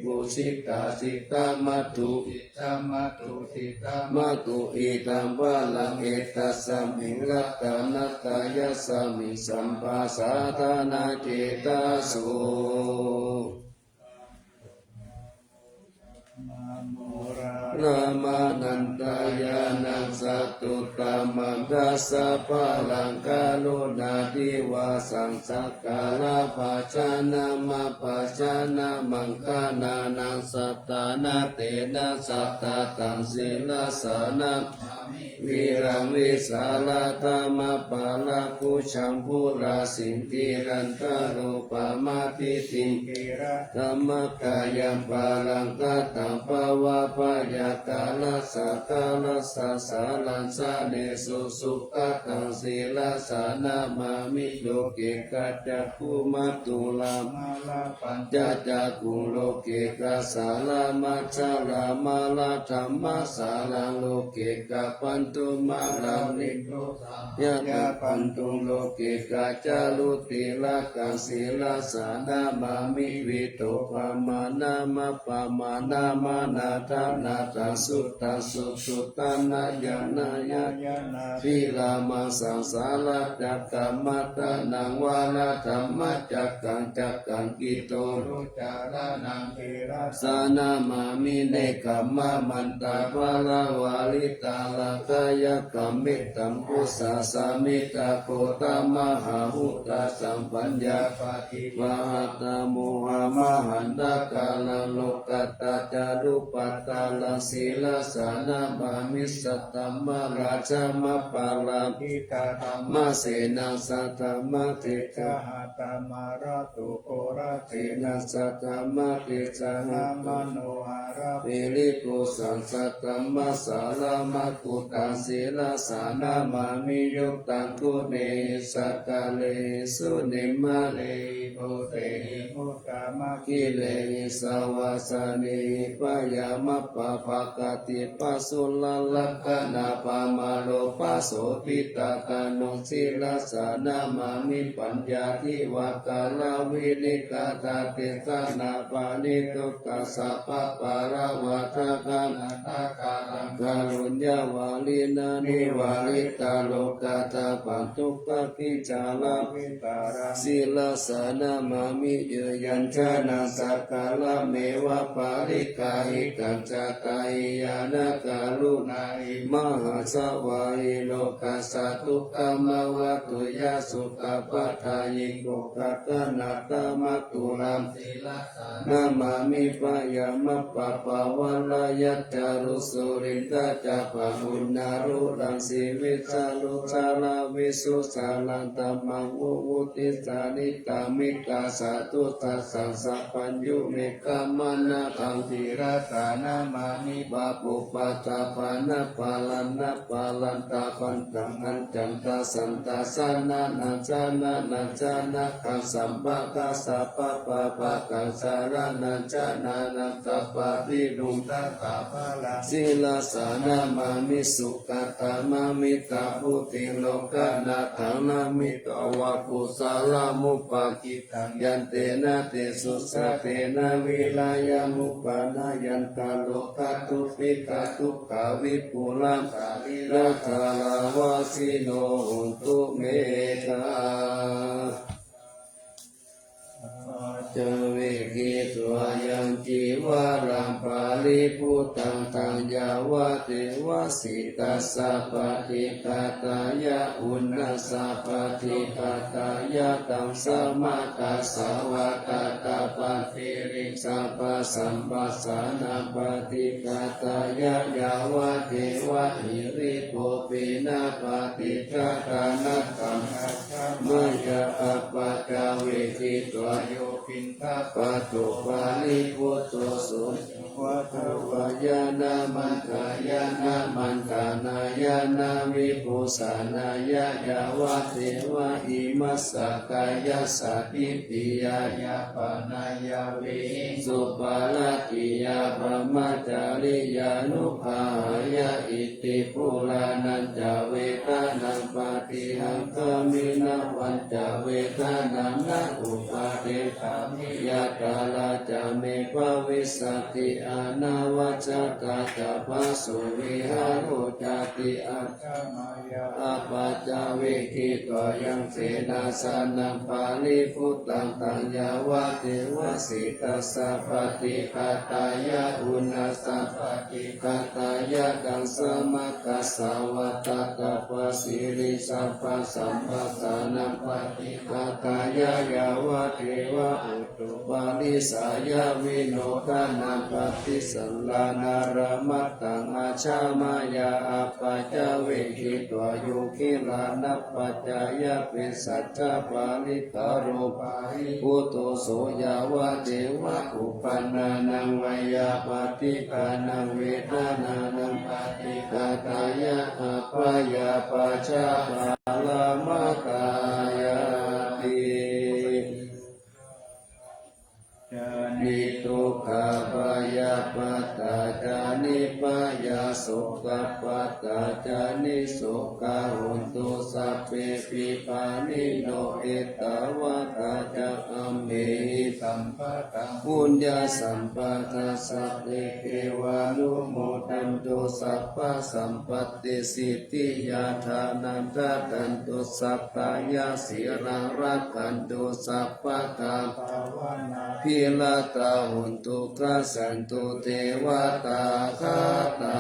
ปุสิกาสิกามัตุอิตัมมัตุสิกามัตุอิตัมวะลังเอตัสสมิงรัตตานัตตายะสมิสัมปัสสะทานาเจตาสุ นะโมรา นามานันตายานังสัตตุตามันดัสสะพะลังกาลุนาดิวาสังสักกาลาภาชนะมาภาชนะมังคานานังสัตตานาเตนะสัตตาตังศิลาสานะวิรังวิสาลาธรรมปาลาคุชังพุราสิงติรันตาโรปามาติติง กิระ ธรรมกายังปาลังกาตังภาวะปายากาลสักกาลสัสสาลันสาเนสุสุขตังศีลสานามามิโลเกกัจจคุมัตตุลา มาลาปัญ จัจจคุโลเกกัสสาลามัจจาลามาลาธรรมสาลังโลเกกะปันตุมาลังนิโรธายะปันตุโลเกกัจจาลุติละกังศีลสานามามิวิโตปามานามาปามานามานาทานาตาสุตตาสุสุตานายานายะ ญาณา ทีลามาสังสารจักกัมมัตตานังวาลธรรมจักกังจักกังกิโต รุจารานังกิระ สานามามิเนกัมมะมันตาภาลาวาลิตาลา คายกัมมิตัมปุสสะสามิตาโคตมหาหุตาสัมปัญญาปฏิวาตาโมหะมหันตกาลโลกัตตาจารุปัตตาลศีลสานาบามิสตัมมาราชมะปาลาภิกาธรรมเสนาสัตมะเทกะหะตมาราตุโกราเทนะสัตมะเทจานามโนหาราปิลิกุสังสัตมะสาลามะกุตังศีลสานามามิยุตตังกุเนสักกะเลสุนิมะเลโภเตมุตตามะกิเลสาวาสานิปยามะปะภะกติปัสสุลลักขณาปะมาโลปัสโสปิตากานุศีลสานามามิปัญญาทิวากาลวินิกาตาติสนาปานิทุกขสัพพะปารวัฏกานาตากาลังกาลุญญาวาลินานิวาลิตาโลกาตาปันทุกขปิจาลาวิตาราศีลสานามามิเยยัญชนะสักกาลเมวะปาริกาหิกัจจตายานะกาลุนาอิมหาสวายโลกัสสะทุกขมวะตุยาสุขปัฏฐายิโกกัตนาตมะตุลัมศีลสานามามิปยามะปะปะวะลายัจจารุสุรินทะจัปะหุนารุรังสีวิชาลุชาลาวิสุสาลันตมังวุวุติสานิตามิกาสาตุตัสสะสัพพัญยุเมกามนาทังทีรสานามามิบาปุปัตตาปานะปาลันนะปาลันตาปันตังอันจันตาสันตาสานานัจานานัจานะกัสสัมปะกัสสะปะปะปะกัสสะระนัจานานัตตปะริดุงตัตตะภะลาศีลสานามามิสุขตามามิตาภูติโลกานาทังนามิตวะปุสาลามุปะกิตังยันเตนะเตสุสะเตนะวิลายามุปานายันตาโลกาตุปิกาทุกขาวิปุลังสาลิละทาลาวาสิโนหุนตุเมตาจเวกิตัวยังจีวารังปาลิพุตังตังยาวะเทวสิตัสสะปฏิกาตายะอุณนัสสะปฏิกาตายะตังสมาตัสสะวะตาตาปฏิริสัพพสัมปัสสานาปฏิกาตายะยาวะเทวะหิริโภปินาปฏิกาตานัตตังมยะอัปปะจาเวทิตัวโยปินทปัตตุปาลิพุตโตสุวัตวายานามันกายานามันกานายานาวิปุสานายายาวะเทวะอิมัสสะกายาสัตติปิยายาปานายาวิสุปาลกิยาปมาจาริยานุภาหายาอิติปุลานันจเวทานังปฏิหังคามินาวันจเวทานังนาอุปาเดธามิยาตาลาจาเมภวิสติอานาวัจตาจาภาสุวิหารุจติอัจฉมายาอปัจจเวคิตยังเสนาสานังปาลิพุตตังตัญญาวะเทวสิตัสสะปฏิคาตายะอุณัสสะปฏิคาตายะกังสมากัสสาวะตาตาปสิริสัพพสัมปัสสานังปฏิคาตายะยาวะเทวะอุตุปาลิสายาวิโนทานังปฏิสัลลานารมัตตังอาชามายาอปัจจเวคิตวโยคิลานัปปัจจายะปิสัจจปาลิตาโรปาหิพุตโตโสยาวะเทวะอุปันนานังวยาปฏิกานังเวทานานังปฏิกาตายะอปายาปัจจปาลามกายาตินิทุกขปายาปัตตาจานิปายาสุขปัตตาจานิสุขหุนตุสัพเพปิปานิโนเอตาวะตาจะอัมเมหิสัมปะตังปุญญาสัมปะทัสสะเตเกวานุโมทันตุสัพพะสัมปติสิทธิยาทานันทตันตุสัพพายาสิรังรักขันตุสัพพะตาภาวนาพิลาตาหุนตุกสันตุเทวตาคาตา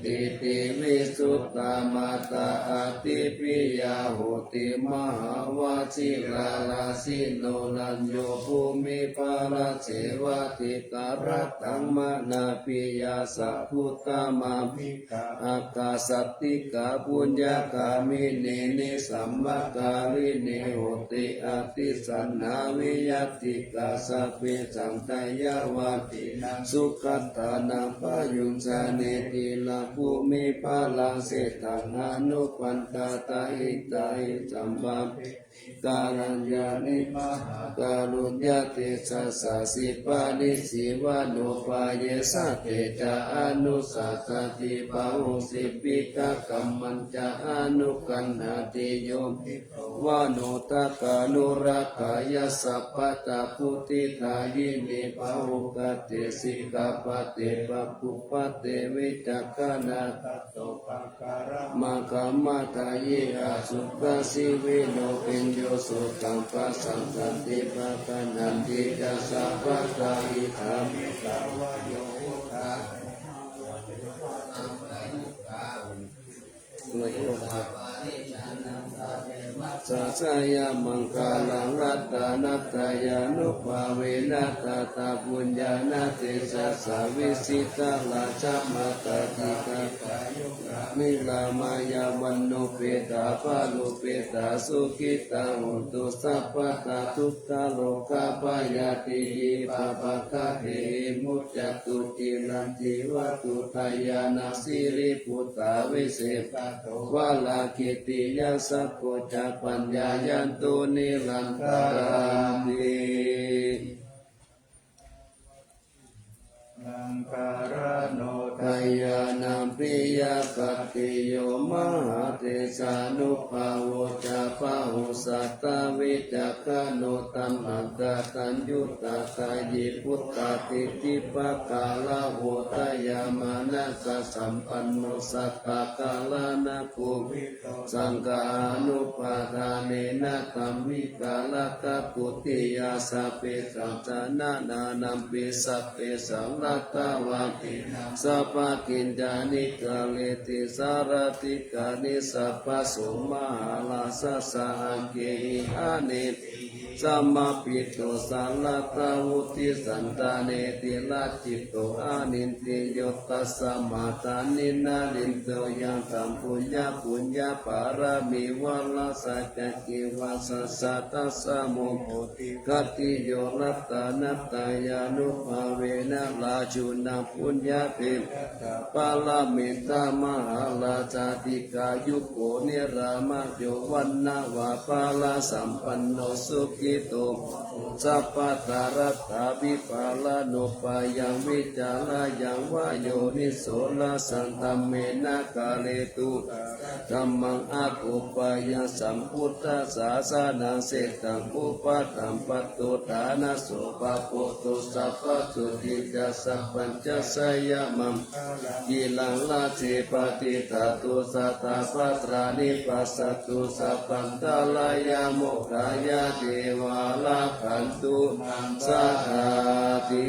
ติติวิสุตตามาตาอาติปิยาโหติมหาวาชิราลาสิโนลัญโยภูมิภาลเสวะติการะตังมานาปิยาสัพพุตตามาภิกขาอากาสัตติกาปุญญากามิเนนิสัมมาการิเนโหติอาติสันนาวิยติกาสัพเพสังทายาวาตินาสุขัตตานังปะยุงสาเนติลาภูมิภาลังเสตังอนุปันตาตาหิตาหิสัมบัมกาลัญญาณิมหาการุญญาติสัสสะสิปานิสิวานุปายสะเตจาอนุสัสสติปะหุสิปิกะกัมมันจาอนุกันหาติโยมวานุตกานุรักขายสัพพตาพุติทายินิปะหุกติสิกาปติปะปุปเตวิจักขานาตัตโตปะการะมะกัมมะทายิอาสุขสิวิโนปิญโยสุตังปัสสันติปะกันันติจัสสะปะตาหิธามิตาวะโยทาสัสยามังคาลังรัตตานัตตายานุภาเวนัตตาตาปุญญาณติสัสสะวิสิตาลาชามาตติกามิลามายาวันโนเปตาปาลุเปตาสุขิตาหุตุสัพพตาทุกขาโลกาปายาติหิปะปะคะเทมุจจตุจิรันติวัตุทายานาสิริปุตตาวิเศษวะลาคิติยาสัพโพจปัญญายันตุนิรันตามินังการโนทายานัมปิยกติโยมหาเทสานุภาโวจาปะหุสัตตวิจักขโนตัมหังกตัญยุตตาตายิพุตตาติติปะกาลาโหตยามานะสัสัมปันโนสัตตกาลานะภูมิสังฆานุปาทานเนนะตัมมิกาลกะปุติยาสัพเพสัมจานานานัมปิสัพเพสังรัตตวาติสัพพกินจานิกาเลติสารติกานิสัพพสุมาลาสสะเกหิอานิสัมมาปิโตสัลลตาวุติสันตาเนติลาจิตโตอานินติโยตัสสะมาตานินาลินโตยังตัมปุญญาปุญญาปารามิวัลสัจจิวัสสะตัสสะโมโหติกติโยรัตตานัตตายานุภาเวนะลาจุนาปุญญาเตปาลามิตามหาลาจาติกายุโกเนรามะโยวันนาวาปาลาสัมปันโนสุขิโตสัพพตารัตถาวิปาลานุปายังวิจารายังวาโยนิโสลาสันตเมนะกาเลตุธัมมังอากุปายังสัมพุทธศาสนาเสตังอุปตัมปตุฐานะโสภะโพตุสัพพสุติจัสสะปัญจสยมัมกิลังลาเจปฏิตาตุสัตตาปัตรานิปัสสตุสัพพันตาลายาโมกขายาเทวาลาขันตุสัทธาติ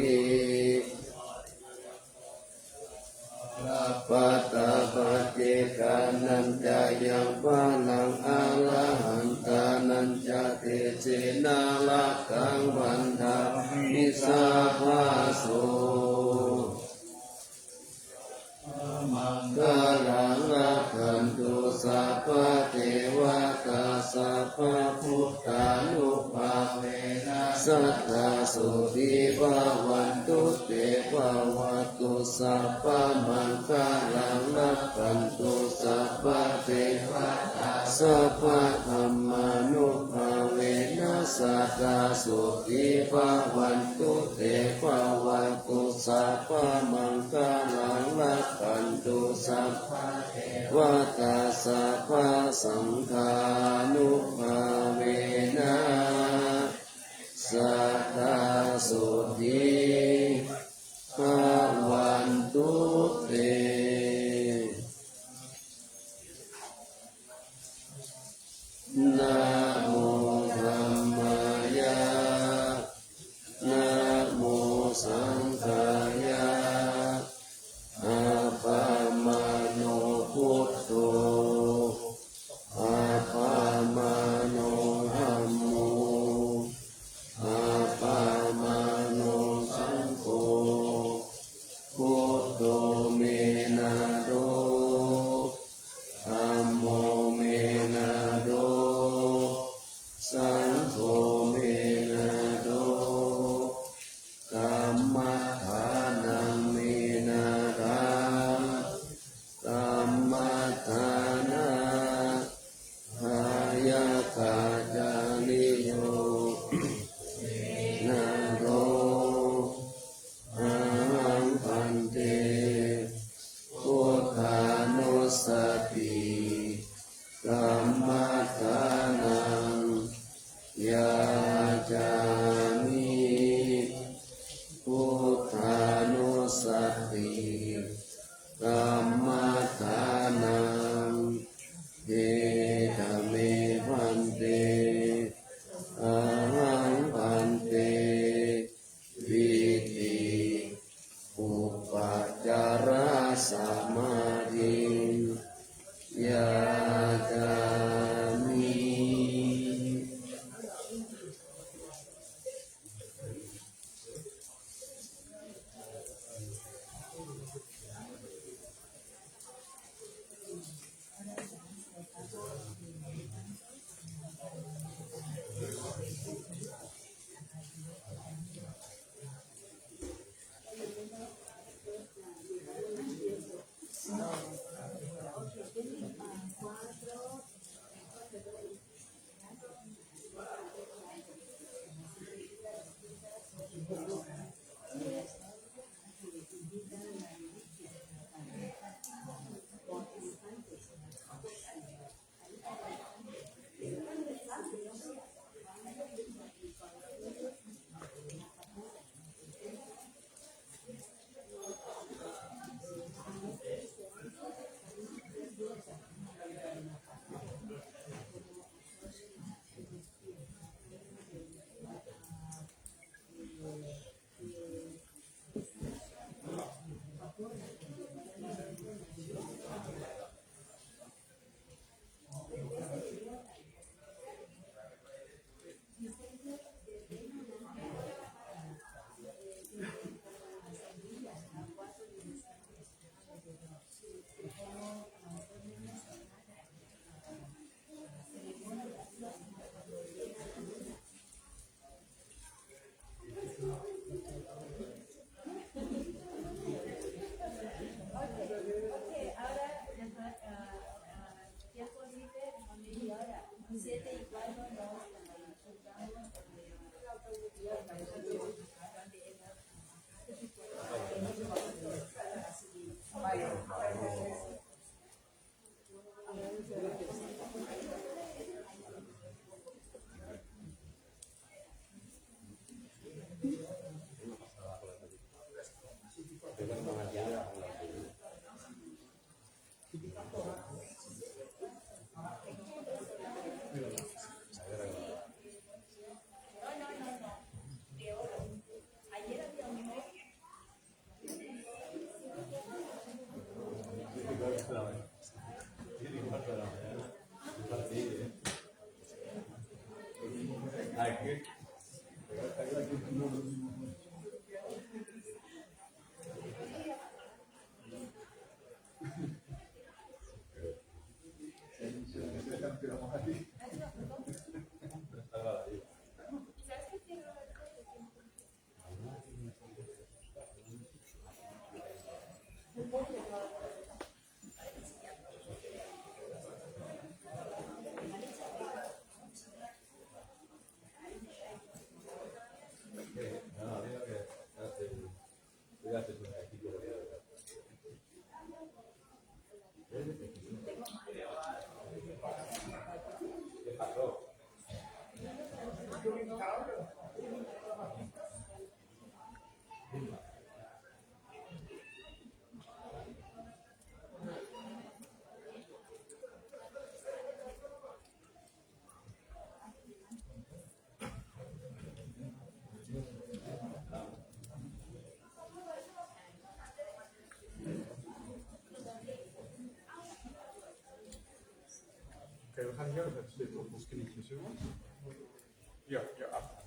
ปัตตาปัจเจกานันจายังปะลังอาลาหันตานันจาเตเจนาลักขังวันทามิสาภาโสมังคลังรักขันตุสัพพะเทวตาสัพพะพุทธานุภาเวนะสัทธาสุติภาวันตุเตภาวะตุสัพพะมังคลังรักขันตุสัพพะเทวตาสัพพะธัมมานุภาเวนะสัทธาสุติภาวันตุเตภาวะตุสัพพะมังคลังรักขันตุสัพพะเทวตาสัพพะสังฆานุภาเวนะสัทธาสุติภาวันตุเตนะโมธัมมายะนะโมสังฆายะอาปามา Oké, we gaan hier nog even zitten op ons knietjes, zullen we? Ja, ja, af.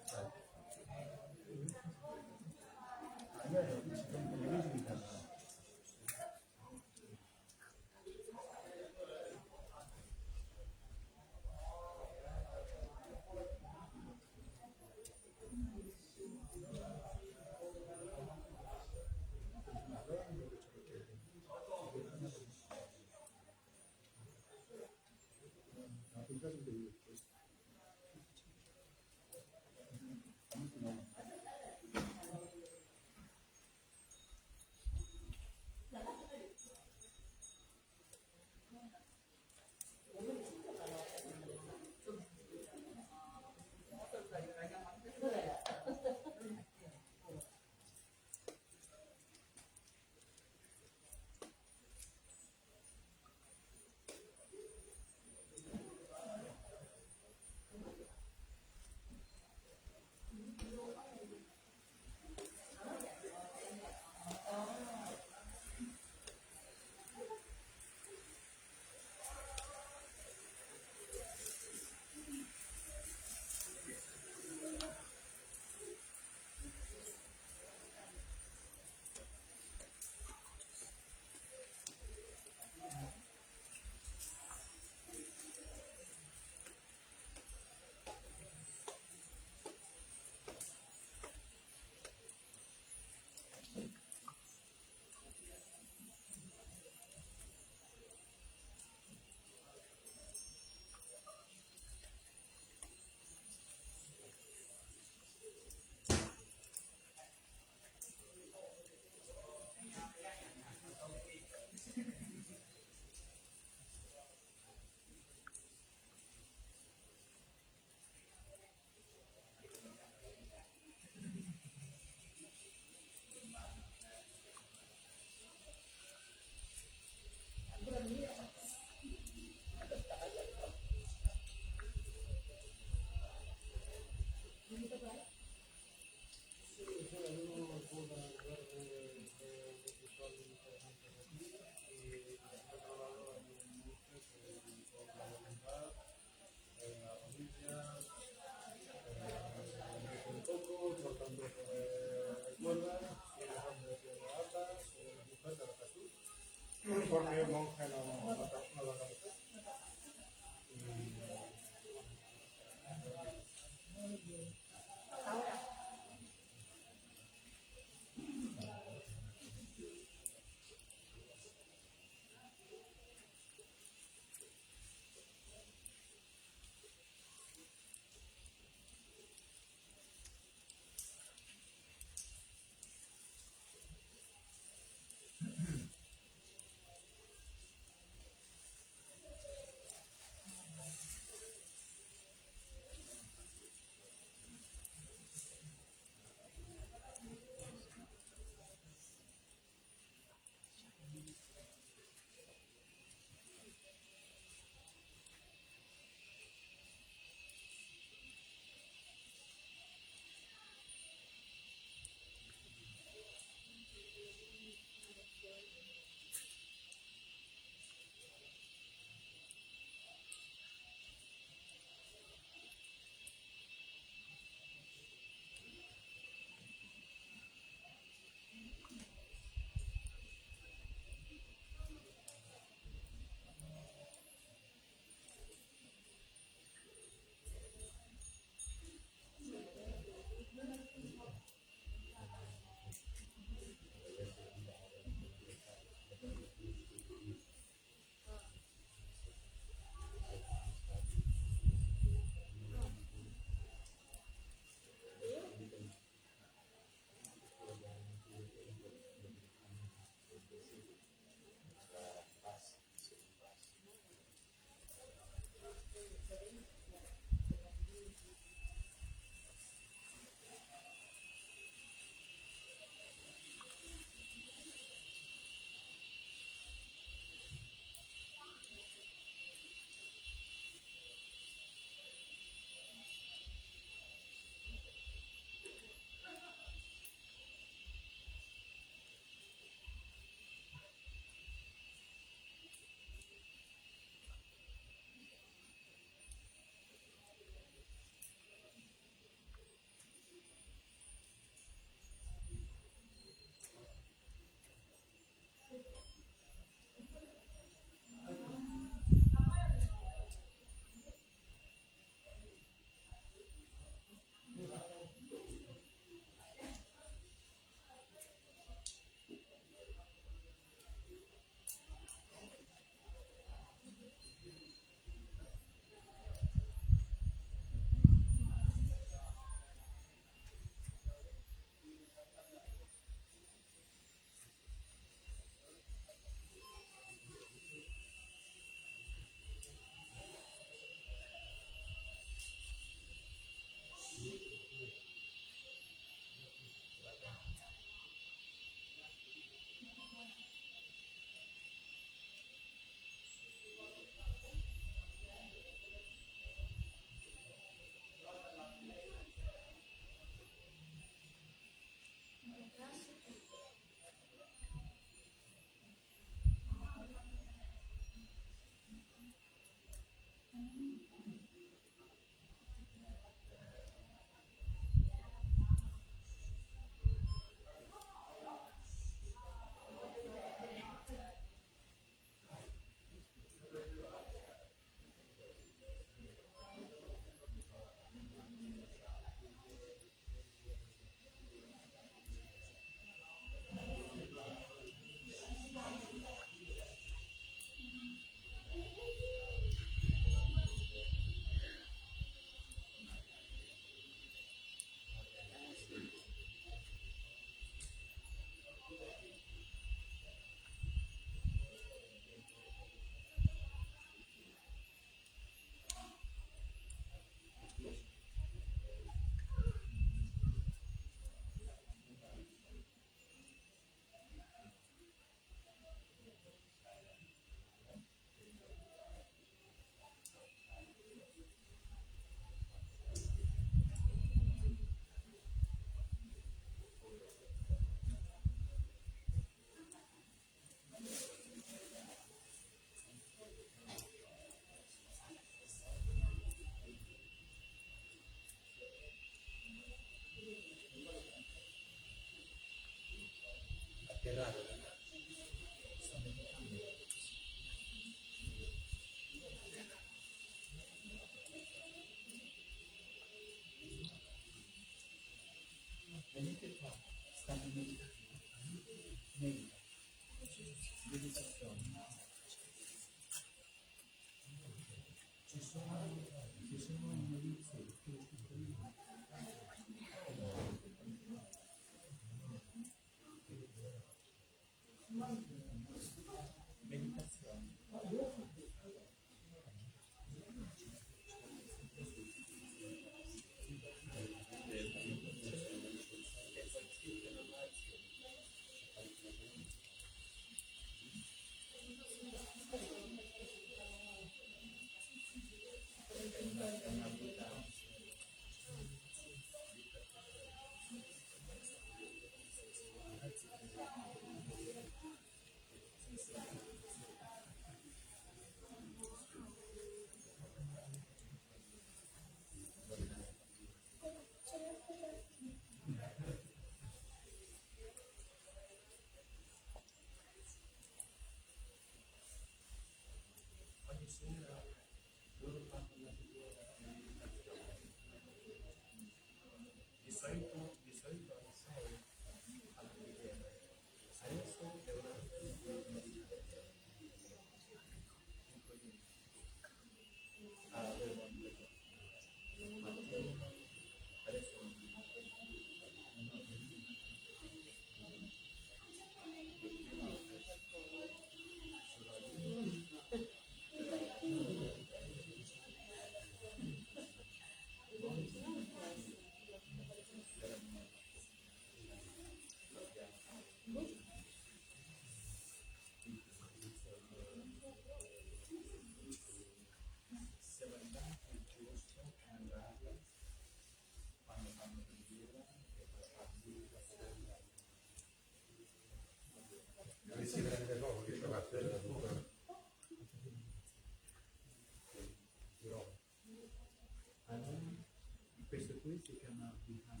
Questo qui si chiama Bihar,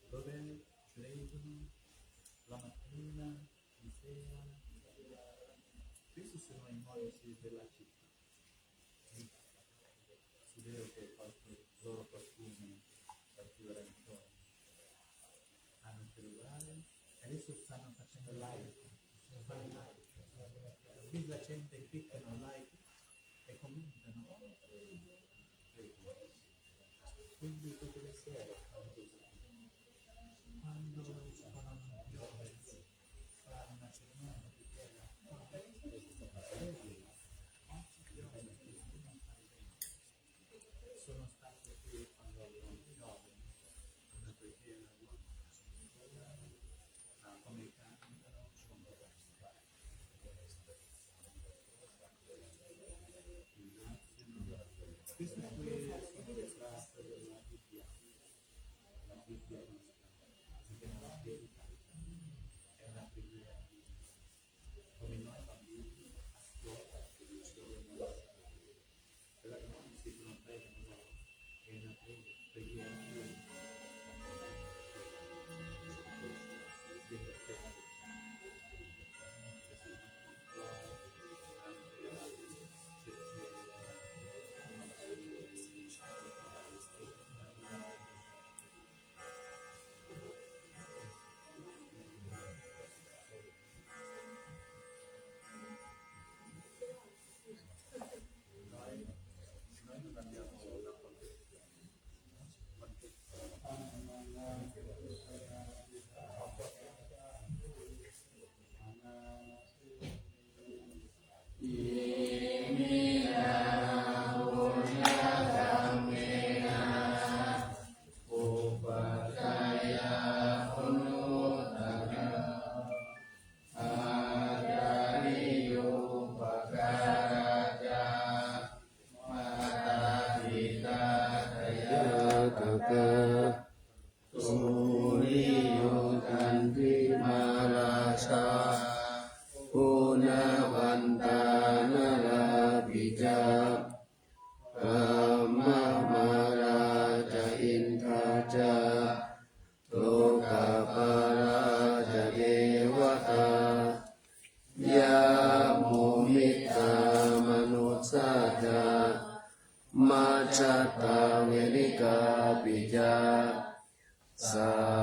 dove leggono la mattina, di sera. Questi sono i monaci della città. Si vede che loro qualcuno partiva intorno. Hanno il cellulare e adesso stanno facendo live. Qui la gente cliccano like e commentano. Quindi tutte le sere quando suonano piove fa una cerimonia di preghiera sono stato qui quando piove una preghiera come cantano questo qui sono le frasi della Bibbia nostra si chiama la Bibbia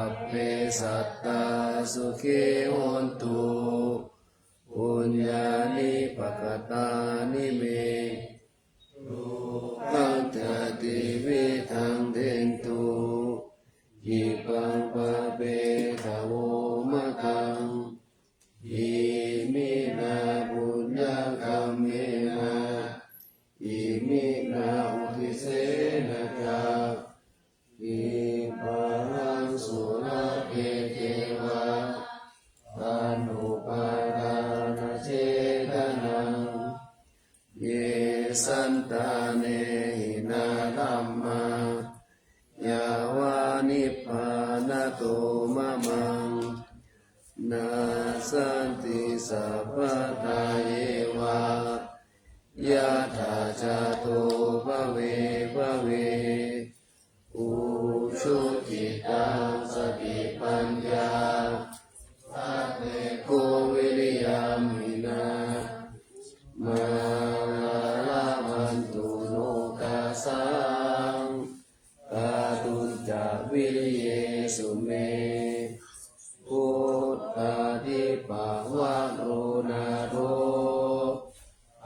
พเพสัตตาสุขิโหนตุปุญญานิปกตานิเมปังจติวิทังเทนตุอิปังปะเปทะโวมะตังอิมินาปุญญกัมเมนะอิมินาอุทิเสนะจาอิปังสุรเกเทวะอนุปาทานเจตนังเยสันตาเนหินาธัมมายาวานิพพานโตมะมังนาสันติสัพพทาเยวายะถาจาโตภเวภเวอุชุจิตังสติปัญญาสัพเพโกวิริยามินามาลามันตุโนกาสังกาตุจจาวิริเยสุเมพุทธาทิปาวะโรนาโท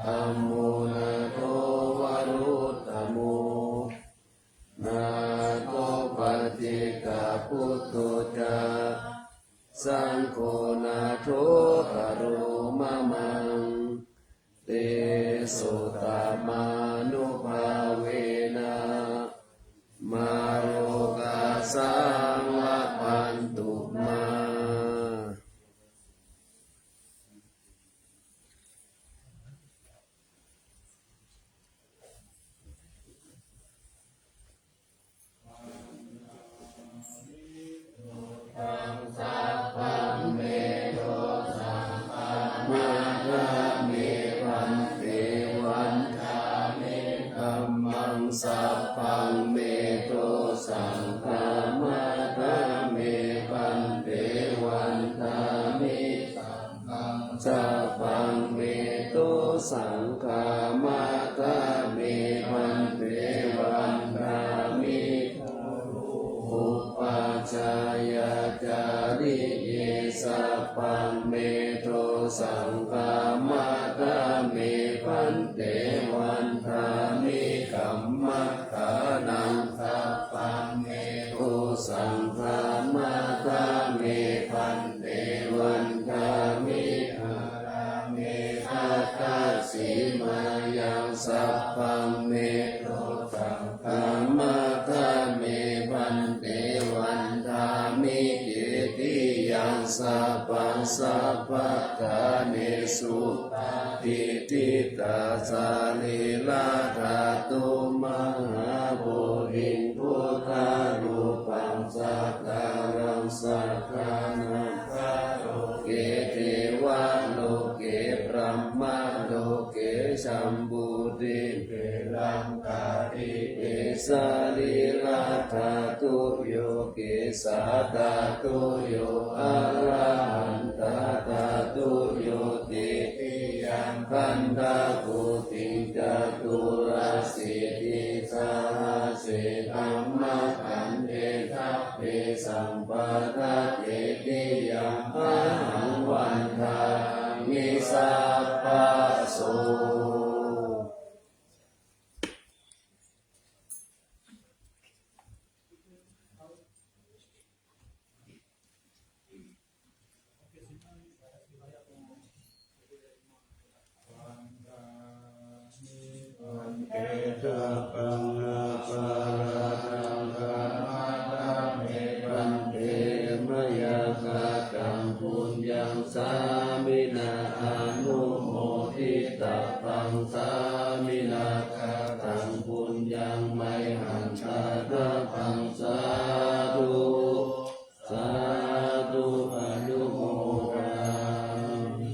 ธัมโมนาโทวารุตตโมนาโตปัจเจกพุทโธจาสังโฆนาโทกโรมะมังเตโสตมานุภาเวนะมาโรกาสังละพันตุมามาระเมพันเตวันทาเมธัมมังสัพพังเมโตสังฆามาระเมพันเตวันทามิสัพพังสัพพังเมโตสังฆามาระเมพันเตวันทามิอุปาจายาจาริเยสัพพังเมโตสังฆามาระเมพันเตวันทามิกัมมัฏฐานังสัพพังเมโตสังฆามาระเมพันเตวันทามิอาราเมอัตถสีมายังสัพพังเมโตสังฆามาระเมพันเตวันทามิเจติยังสัพพังสัพพะทาเนสุติติตาสาลิลาธาตุมหาโพธิพุทธารูปังสักการังสักขานังพระโลเกเทวะโลเกพระมะโลเกชัมบูติเปรังกาติเปสาลิลาธาตุโยเกสาธาตุโยอะระหันตาธาตุโยติยังคันธาภูติจตุราสิทิสาเสธัมมะคันเททัพเพสัมปะทะเจติยังอะหังวันทามิสัพพะโสเอตปังนาปารานังกามาตาเมปันเตมยากาตังปุญญังสามินาอนุโมทิตาปังสามินาคาตังปุญญังไมหันตาตาปังสาธุสาธุอนุโมทนามิ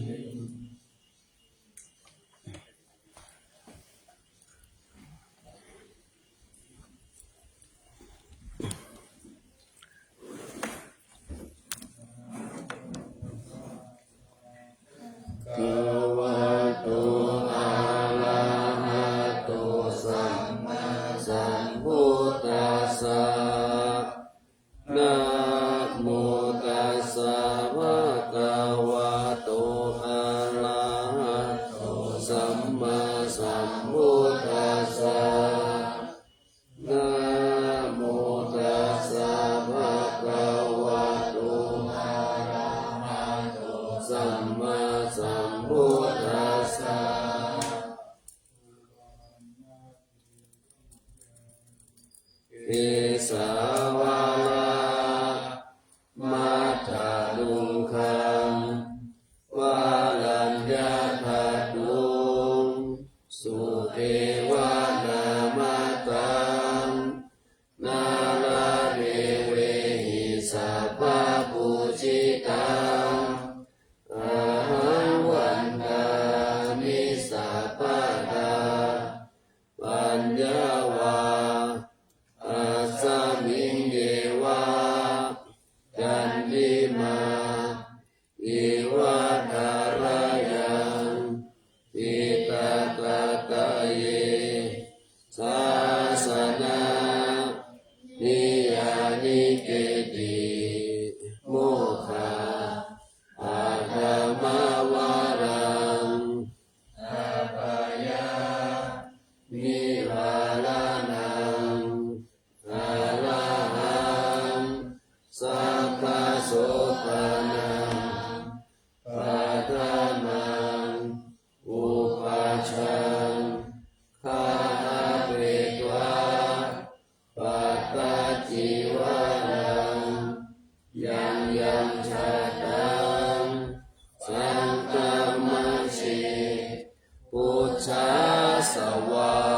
ภะวะโตอะระ สัมมาสัมพุทธัสสะอิสาวาลามัทธลุงคังวาลัญญาธาตุงสุเทวานามาตังนาราเรเวหิสัพพะปูจิตังอาหังวันทามิสัพพะทาปัญญาวาอาสามิงเยวาจันติมาอิวะทารยังอิตตะกะเยสาสนานิยานิเกติโมคขะอาธรรมวารังอาปายานิวาลานังอาลาหังสัพพะโสปานังปัฏฐานังอุปัชฌังคาเปตวาปัตตาจิวานังยังยังชาตังสังฆมัชฌิพุทธาสวา